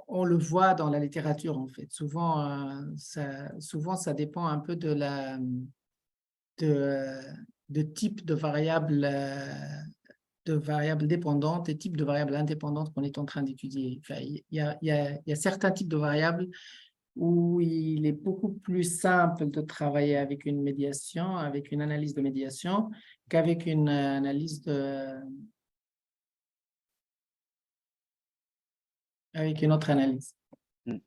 on le voit dans la littérature, en fait. Souvent, ça dépend un peu de, de type de variables dépendantes et type de variables indépendantes qu'on est en train d'étudier. Enfin, il y a certains types de variables où il est beaucoup plus simple de travailler avec une médiation, avec une analyse de médiation, qu'avec une avec une autre analyse. mhm.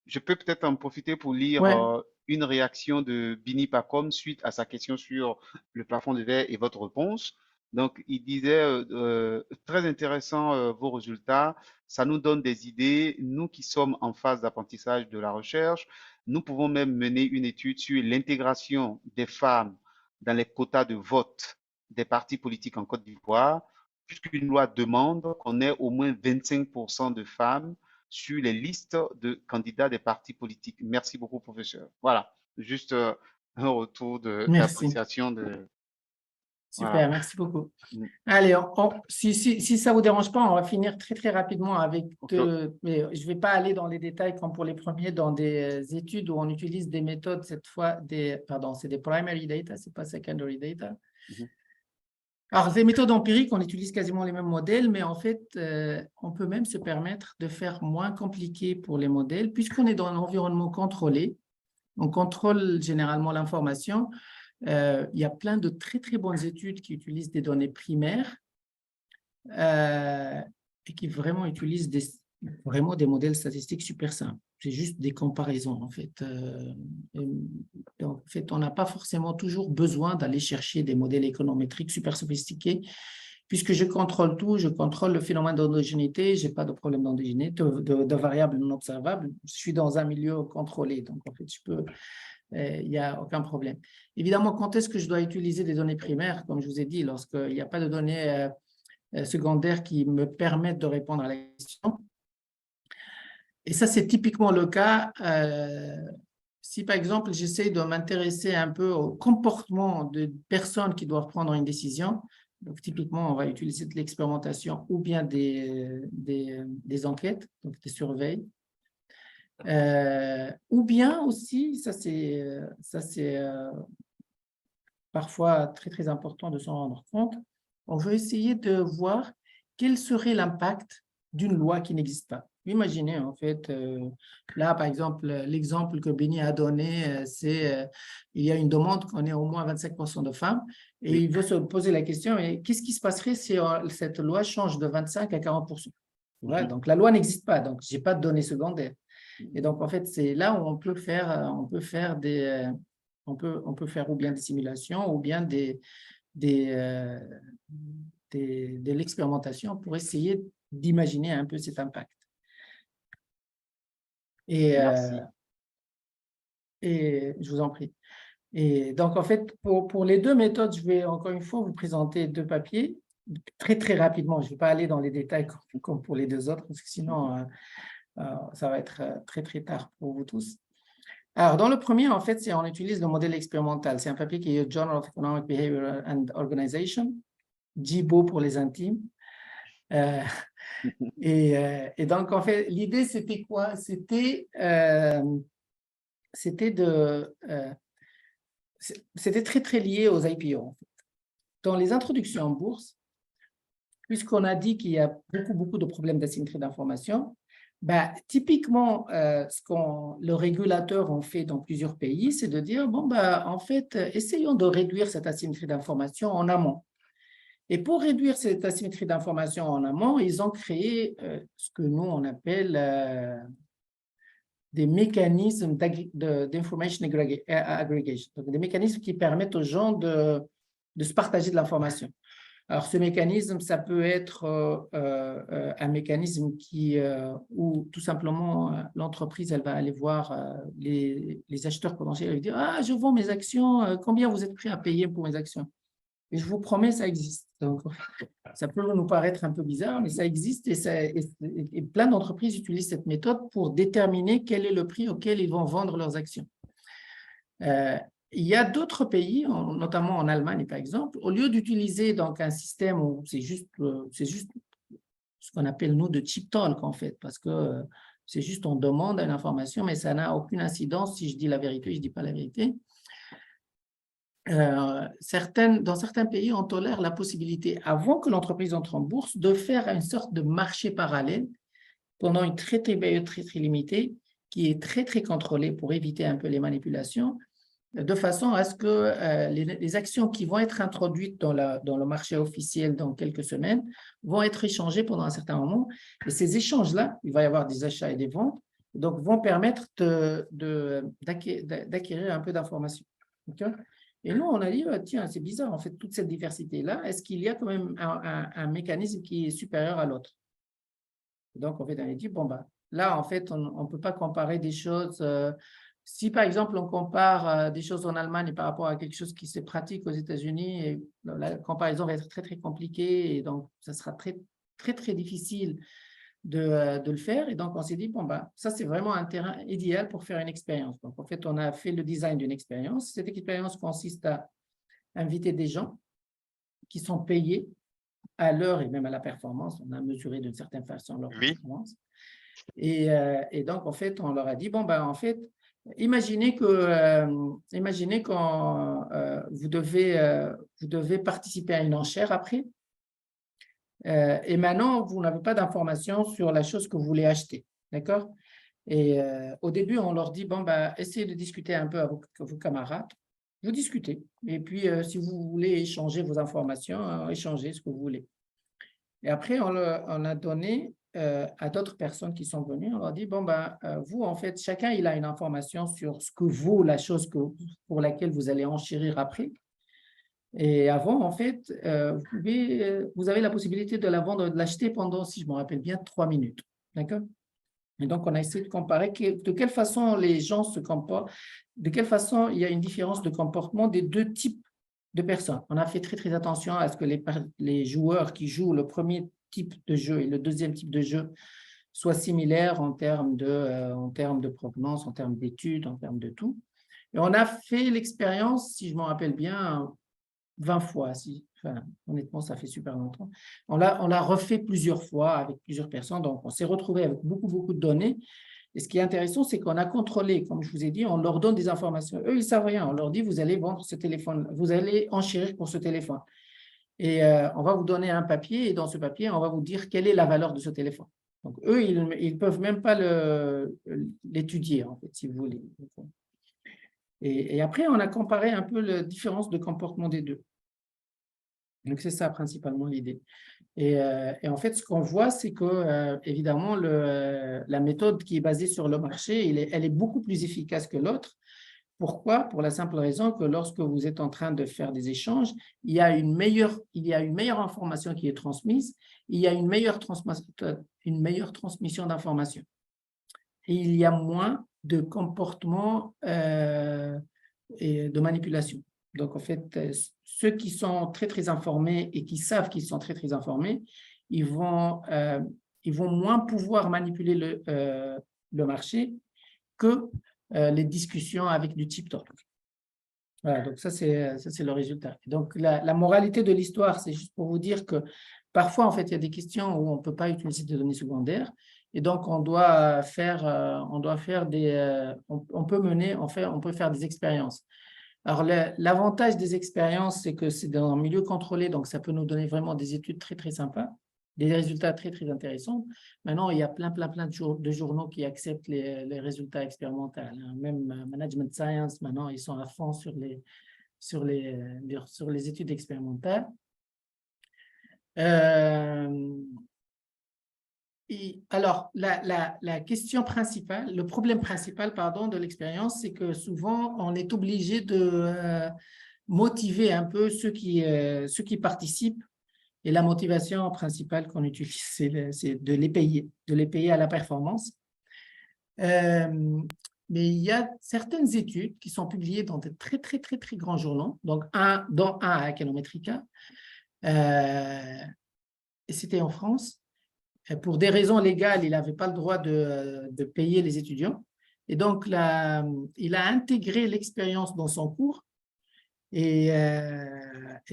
Je peux peut-être en profiter pour lire Ouais, une réaction de Bini Pacom suite à sa question sur le plafond de verre et votre réponse. Donc, il disait, très intéressant vos résultats, ça nous donne des idées. Nous qui sommes en phase d'apprentissage de la recherche, nous pouvons même mener une étude sur l'intégration des femmes dans les quotas de vote des partis politiques en Côte d'Ivoire, puisqu'une loi demande qu'on ait au moins 25% de femmes sur les listes de candidats des partis politiques. Merci beaucoup, professeur. Voilà, juste un retour merci. d'appréciation de... Voilà. Super, merci beaucoup. Mm. Allez, si ça ne vous dérange pas, on va finir très, très rapidement avec Ok. deux, mais je ne vais pas aller dans les détails comme pour les premiers, dans des études où on utilise des méthodes, cette fois, pardon, c'est des primary data, ce n'est pas secondary data. Mhm. Alors, ces méthodes empiriques, on utilise quasiment les mêmes modèles, mais en fait, on peut même se permettre de faire moins compliqué pour les modèles, puisqu'on est dans un environnement contrôlé. On contrôle généralement l'information. Il y a plein de très, très bonnes études qui utilisent des données primaires et qui vraiment utilisent vraiment des modèles statistiques super simples. C'est juste des comparaisons, en fait. En fait, on n'a pas forcément toujours besoin d'aller chercher des modèles économétriques super sophistiqués, puisque je contrôle tout, je contrôle le phénomène d'endogénéité, je n'ai pas de problème d'endogénéité, de variables non observables. Je suis dans un milieu contrôlé, donc en fait, il n'y a aucun problème. Évidemment, quand est-ce que je dois utiliser des données primaires? Comme je vous ai dit, lorsqu'il n'y a pas de données secondaires qui me permettent de répondre à la question. Et ça, c'est typiquement le cas si, par exemple, j'essaie de m'intéresser un peu au comportement de personnes qui doivent prendre une décision. Donc, typiquement, on va utiliser de l'expérimentation ou bien des enquêtes, donc des surveilles. Ou bien aussi, ça c'est parfois très, très important de s'en rendre compte, on veut essayer de voir quel serait l'impact d'une loi qui n'existe pas. Imaginez, en fait, là, par exemple, l'exemple que Benny a donné, c'est il y a une demande qu'on ait au moins 25% de femmes et Oui. il veut se poser la question, qu'est-ce qui se passerait si cette loi change de 25 à 40%? Ouais, donc, la loi n'existe pas, donc je n'ai pas de données secondaires. Et donc, en fait, c'est là où on peut faire on peut faire ou bien des simulations ou bien de l'expérimentation pour essayer d'imaginer un peu cet impact. Merci. Et je vous en prie. Et donc, en fait, pour les deux méthodes, je vais encore une fois vous présenter deux papiers très, très rapidement. Je ne vais pas aller dans les détails comme pour les deux autres, parce que sinon, ça va être très, très tard pour vous tous. Alors, dans le premier, en fait, on utilise le modèle expérimental. C'est un papier qui est au Journal of Economic Behavior and Organization, JIBO pour les intimes. Et donc, en fait, l'idée, c'était quoi? C'était très, très lié aux IPO. En fait. Dans les introductions en bourse, puisqu'on a dit qu'il y a beaucoup, beaucoup de problèmes d'asymétrie d'information, typiquement, ce que le régulateur en fait dans plusieurs pays, c'est de dire, bon, en fait, essayons de réduire cette asymétrie d'information en amont. Et pour réduire cette asymétrie d'information en amont, ils ont créé ce que nous, on appelle des mécanismes d'information aggregation, donc des mécanismes qui permettent aux gens de se partager de l'information. Alors, ce mécanisme, ça peut être un mécanisme où tout simplement l'entreprise, elle va aller voir les acheteurs potentiels et lui dire « Ah, je vends mes actions, combien vous êtes prêts à payer pour mes actions ?» Et je vous promets, ça existe. Donc, ça peut nous paraître un peu bizarre, mais ça existe et plein d'entreprises utilisent cette méthode pour déterminer quel est le prix auquel ils vont vendre leurs actions. Il y a d'autres pays, notamment en Allemagne par exemple, au lieu d'utiliser donc un système où c'est juste ce qu'on appelle nous de cheap talk en fait, parce que c'est juste on demande une information, mais ça n'a aucune incidence si je dis la vérité, je ne dis pas la vérité. Dans certains pays, on tolère la possibilité, avant que l'entreprise entre en bourse, de faire une sorte de marché parallèle pendant une très, très limitée, qui est très, très contrôlée pour éviter un peu les manipulations, de façon à ce que les actions qui vont être introduites dans le marché officiel dans quelques semaines vont être échangées pendant un certain moment. Et ces échanges-là, il va y avoir des achats et des ventes, donc vont permettre d'acquérir un peu d'informations. Okay? Et nous, on a dit, tiens, c'est bizarre, en fait, toute cette diversité-là, est-ce qu'il y a quand même un mécanisme qui est supérieur à l'autre? Donc, en fait, on a dit, bon, là, en fait, on ne peut pas comparer des choses. Si, par exemple, on compare des choses en Allemagne par rapport à quelque chose qui se pratique aux États-Unis, la comparaison va être très, très compliquée et donc, ça sera très, très, très difficile de le faire. Et donc, on s'est dit, bon, ça, c'est vraiment un terrain idéal pour faire une expérience. Donc, en fait, on a fait le design d'une expérience. Cette expérience consiste à inviter des gens qui sont payés à l'heure et même à la performance. On a mesuré d'une certaine façon leur performance. Et donc, en fait, on leur a dit, bon, en fait, imaginez que vous devez participer à une enchère après. Et maintenant, vous n'avez pas d'informations sur la chose que vous voulez acheter. D'accord? Et au début, on leur dit, bon, essayez de discuter un peu avec vos camarades. Vous discutez. Et puis, si vous voulez échanger vos informations, échangez ce que vous voulez. Et après, on a donné à d'autres personnes qui sont venues, on leur dit, bon, vous, en fait, chacun, il a une information sur ce que vaut la chose pour laquelle vous allez enchérir après. Et avant, en fait, vous avez la possibilité de la vendre, de l'acheter pendant, si je me rappelle bien, 3 minutes. D'accord? Et donc, on a essayé de comparer de quelle façon les gens se comportent, de quelle façon il y a une différence de comportement des deux types de personnes. On a fait très, très attention à ce que les joueurs qui jouent le premier type de jeu et le deuxième type de jeu soient similaires en termes de provenance, en termes d'études, en termes de tout. Et on a fait l'expérience, si je m'en rappelle bien, 20 fois. Enfin, honnêtement, ça fait super longtemps. On l'a refait plusieurs fois avec plusieurs personnes. Donc, on s'est retrouvé avec beaucoup de données. Et ce qui est intéressant, c'est qu'on a contrôlé, comme je vous ai dit, on leur donne des informations. Eux, ils ne savent rien. On leur dit, vous allez vendre ce téléphone, vous allez enchérir pour ce téléphone. Et on va vous donner un papier, et dans ce papier, on va vous dire quelle est la valeur de ce téléphone. Donc, eux, ils ne peuvent même pas l'étudier, en fait, si vous voulez. Et après, on a comparé un peu la différence de comportement des deux. Donc, c'est ça principalement l'idée. Et en fait, ce qu'on voit, c'est que, évidemment, la méthode qui est basée sur le marché, elle est beaucoup plus efficace que l'autre. Pourquoi? Pour la simple raison que lorsque vous êtes en train de faire des échanges, il y a une meilleure information qui est transmise, il y a une meilleure transmission d'informations. Et il y a moins de comportements et de manipulation. Donc, en fait, ceux qui sont très informés et qui savent qu'ils sont très informés, ils vont moins pouvoir manipuler le marché que les discussions avec du type talk. Voilà, donc ça, c'est le résultat. Donc, la moralité de l'histoire, c'est juste pour vous dire que parfois, en fait, il y a des questions où on ne peut pas utiliser des données secondaires. Et donc, on peut faire des expériences. Alors, l'avantage des expériences, c'est que c'est dans un milieu contrôlé, donc ça peut nous donner vraiment des études très sympas, des résultats très intéressants. Maintenant, il y a plein de journaux qui acceptent les résultats expérimentaux. Même Management Science, maintenant, ils sont à fond sur les études expérimentales. Alors, la question principale, le problème principal, pardon, de l'expérience, c'est que souvent, on est obligé de motiver un peu ceux qui participent. Et la motivation principale qu'on utilise, c'est de les payer à la performance. Mais il y a certaines études qui sont publiées dans de très grands journaux, donc dont un à Econometrica, et c'était en France. Pour des raisons légales, il n'avait pas le droit de payer les étudiants. Et donc, il a intégré l'expérience dans son cours. Et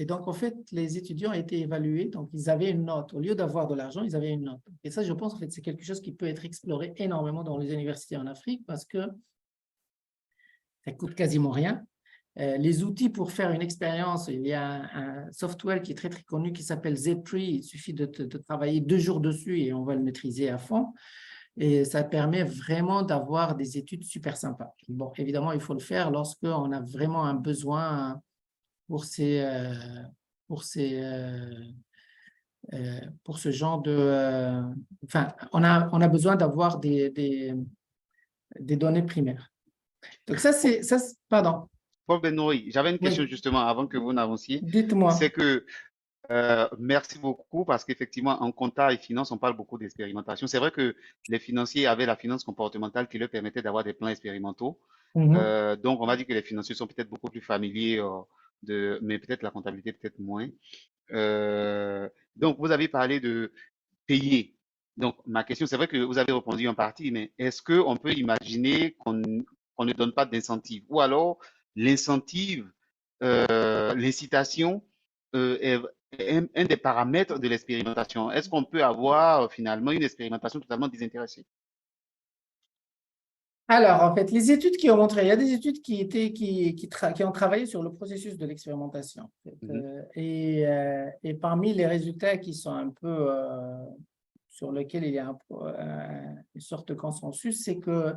donc, en fait, les étudiants étaient évalués. Donc, ils avaient une note. Au lieu d'avoir de l'argent, ils avaient une note. Et ça, je pense, en fait, c'est quelque chose qui peut être exploré énormément dans les universités en Afrique parce que ça coûte quasiment rien. Les outils pour faire une expérience, il y a un software qui est très connu qui s'appelle Z-Tree. Il suffit de travailler 2 jours dessus et on va le maîtriser à fond. Et ça permet vraiment d'avoir des études super sympas. Bon, évidemment, il faut le faire lorsqu'on a vraiment un besoin pour ce genre de… enfin, on a besoin d'avoir des données primaires. Donc ça, pardon. Paul Benoît, j'avais une question Oui, justement avant que vous n'avanciez. dites-moi. C'est que merci beaucoup parce qu'effectivement, en compta et finance, on parle beaucoup d'expérimentation. C'est vrai que les financiers avaient la finance comportementale qui leur permettait d'avoir des plans expérimentaux. Donc, on va dire que les financiers sont peut-être beaucoup plus familiers mais peut-être la comptabilité peut-être moins. Donc, vous avez parlé de payer. Donc, ma question, c'est vrai que vous avez répondu en partie, mais est-ce qu'on peut imaginer qu'on ne donne pas d'incentive? Ou alors, l'incentive, l'incitation est un des paramètres de l'expérimentation. Est-ce qu'on peut avoir finalement une expérimentation totalement désintéressée? Alors, en fait, les études qui ont montré, il y a des études qui ont travaillé sur le processus de l'expérimentation. En fait. Et parmi les résultats qui sont un peu sur lesquels il y a une sorte de consensus, c'est que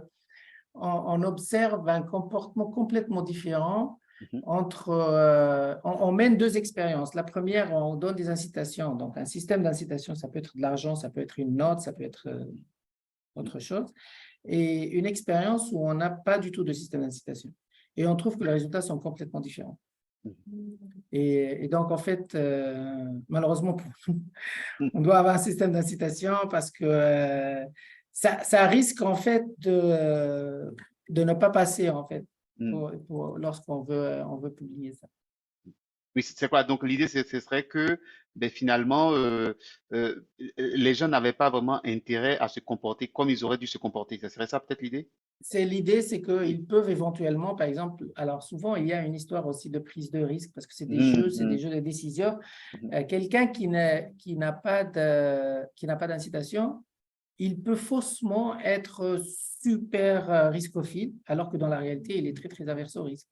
on observe un comportement complètement différent entre… on mène 2 expériences. La première, on donne des incitations. Donc, un système d'incitation, ça peut être de l'argent, ça peut être une note, ça peut être autre chose. Et une expérience où on n'a pas du tout de système d'incitation. Et on trouve que les résultats sont complètement différents. Et donc, en fait, malheureusement, on doit avoir un système d'incitation parce que ça risque, en fait, de ne pas passer, en fait, lorsqu'on veut publier ça. Oui, c'est quoi? Donc, l'idée, ce serait que ben, finalement, les gens n'avaient pas vraiment intérêt à se comporter comme ils auraient dû se comporter. Ce serait ça peut-être l'idée? C'est l'idée, c'est qu'ils peuvent éventuellement, par exemple, alors souvent il y a une histoire aussi de prise de risque parce que c'est des jeux de décision. Quelqu'un qui n'a pas d'incitation, il peut faussement être super riscophile, alors que dans la réalité, il est très, très averse au risque.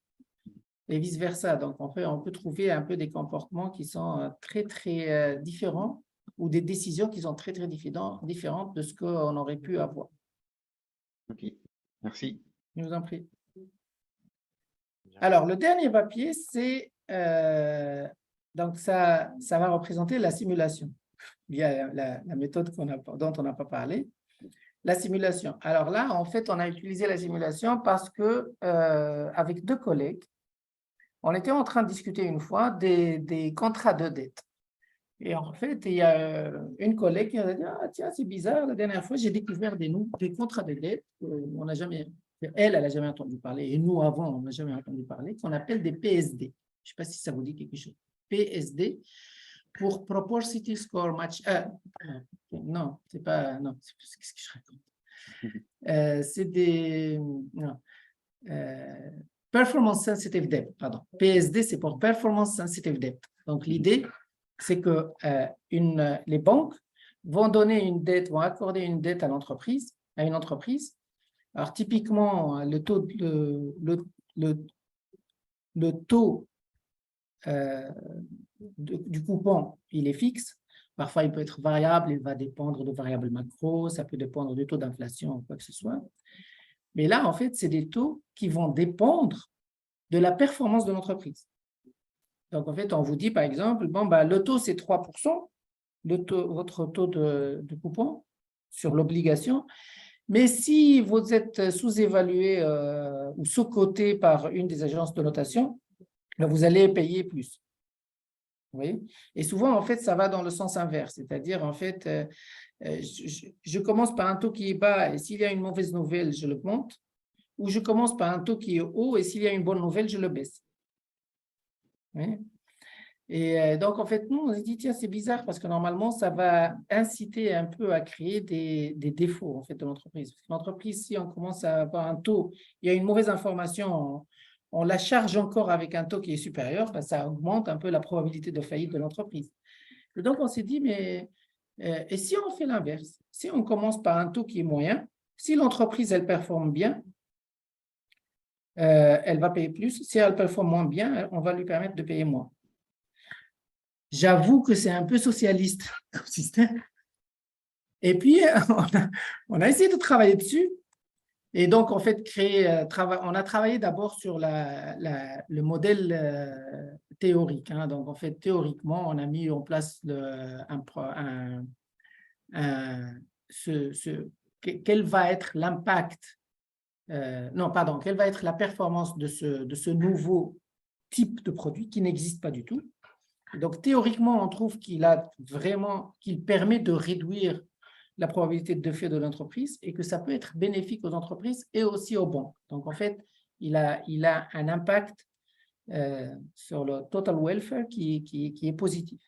Et vice-versa. Donc, on peut trouver un peu des comportements qui sont très, très différents ou des décisions qui sont très, très différentes de ce qu'on aurait pu avoir. Ok, merci. Je vous en prie. Bien. Alors, le dernier papier, c'est donc ça va représenter la simulation via la méthode dont on n'a pas parlé. La simulation. Alors là, en fait, on a utilisé la simulation parce que avec deux collègues, on était en train de discuter une fois des contrats de dette. Et en fait, il y a une collègue qui a dit, ah tiens, c'est bizarre, la dernière fois, j'ai découvert des contrats de dette. On n'a jamais, elle n'a jamais entendu parler, et nous, avant, on n'a jamais entendu parler, qu'on appelle des PSD. Je ne sais pas si ça vous dit quelque chose. PSD, pour Propensity Score Match. Non, c'est pas, non, qu'est-ce que je raconte? C'est des, non, Performance Sensitive Debt, pardon. PSD, c'est pour Performance Sensitive Debt. Donc, l'idée, c'est que les banques vont donner une dette, vont accorder une dette à une entreprise. Alors, typiquement, le taux du coupon, il est fixe. Parfois, il peut être variable, il va dépendre de variables macro, ça peut dépendre du taux d'inflation ou quoi que ce soit. Mais là, en fait, c'est des taux qui vont dépendre de la performance de l'entreprise. Donc, en fait, on vous dit, par exemple, bon, bah, le taux, c'est 3%, votre taux de coupon sur l'obligation. Mais si vous êtes sous-évalué ou sous-coté par une des agences de notation, vous allez payer plus. Oui. Et souvent, en fait, ça va dans le sens inverse. C'est-à-dire, en fait, je commence par un taux qui est bas et s'il y a une mauvaise nouvelle, je le monte. Ou je commence par un taux qui est haut et s'il y a une bonne nouvelle, je le baisse. Oui. Et donc, en fait, nous, on se dit, tiens, c'est bizarre parce que normalement, ça va inciter un peu à créer des défauts en fait, de l'entreprise. L'entreprise, si on commence à avoir un taux, il y a une mauvaise information, on la charge encore avec un taux qui est supérieur, ben, ça augmente un peu la probabilité de faillite de l'entreprise. Et donc, on s'est dit, mais et si on fait l'inverse? Si on commence par un taux qui est moyen, si l'entreprise, elle performe bien, elle va payer plus. Si elle performe moins bien, on va lui permettre de payer moins. J'avoue que c'est un peu socialiste comme système. Et puis, on a essayé de travailler dessus. Et donc, en fait, on a travaillé d'abord sur le modèle théorique. Hein. Donc, en fait, théoriquement, on a mis en place quel va être l'impact, quelle va être la performance de ce nouveau type de produit qui n'existe pas du tout. Donc, théoriquement, on trouve qu'il permet de réduire la probabilité de défaut de l'entreprise et que ça peut être bénéfique aux entreprises et aussi aux banques. Donc, en fait, il a un impact sur le total welfare qui est positif.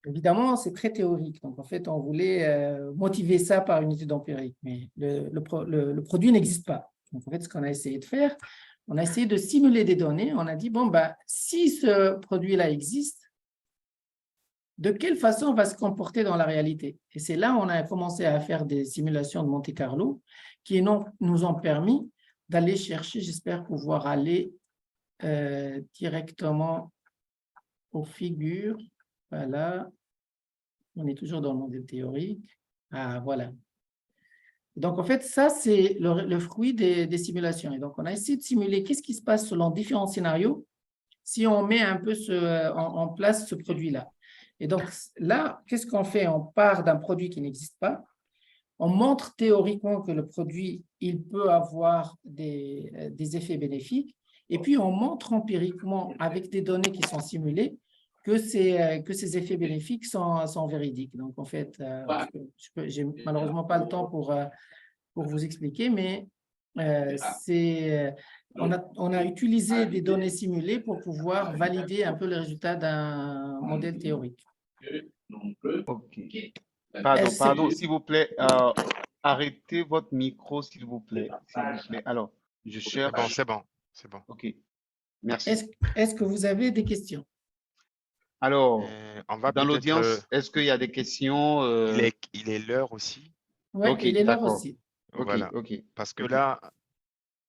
Évidemment, c'est très théorique. Donc, en fait, on voulait motiver ça par une étude empirique, mais le produit n'existe pas. Donc, en fait, ce qu'on a essayé de faire, on a essayé de simuler des données. On a dit, bon, bah, si ce produit-là existe, de quelle façon on va se comporter dans la réalité? Et c'est là où on a commencé à faire des simulations de Monte-Carlo qui nous ont permis d'aller chercher, j'espère pouvoir aller directement aux figures. Voilà. On est toujours dans le modèle théorique. Ah, voilà. Donc, en fait, ça, c'est le fruit des simulations. Et donc, on a essayé de simuler qu'est-ce qui se passe selon différents scénarios si on met un peu en place ce produit-là. Et donc, là, qu'est-ce qu'on fait? On part d'un produit qui n'existe pas. On montre théoriquement que le produit, il peut avoir des effets bénéfiques. Et puis, on montre empiriquement, avec des données qui sont simulées, que ces effets bénéfiques sont véridiques. Donc, en fait, je n'ai malheureusement pas le temps pour vous expliquer, mais on a utilisé des données simulées pour pouvoir valider un peu les résultats d'un modèle théorique. Ok. Pardon, Est-ce- pardon, s'il vous plaît, arrêtez votre micro, s'il vous plaît. S'il vous plaît. Alors, je C'est cherche. bon, c'est bon, c'est bon. Ok, merci. Est-ce que vous avez des questions? Alors, On va dans peut-être. l'audience, est-ce qu'il y a des questions? Il est l'heure aussi. Oui, Ok, il est là d'accord. aussi. Ok, Voilà. ok, Parce que ok. là,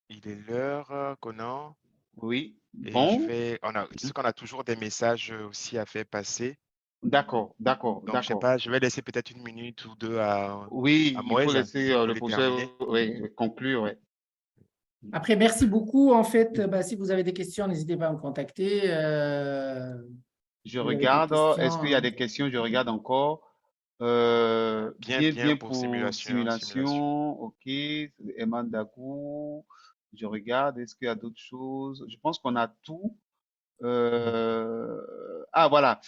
il est l'heure, Conan. Oui, Et je bon, vais. Tu sais qu'on a toujours des messages aussi à faire passer. d'accord, d'accord, Donc, je sais d'accord. pas, je vais laisser peut-être une minute ou deux à Oui, il faut Moïse laisser pour le lui professeur terminer. conclure. Ouais. Après, merci beaucoup. En fait, bah, si vous avez des questions, n'hésitez pas à me contacter. Je Vous avez des regarde, est-ce qu'il y a questions. des questions? Je regarde encore. Bien Bien pour pour simulation. simulation, ok. Eman Dagou, je regarde, est-ce qu'il y a d'autres choses? Je pense qu'on a tout. Ah, voilà.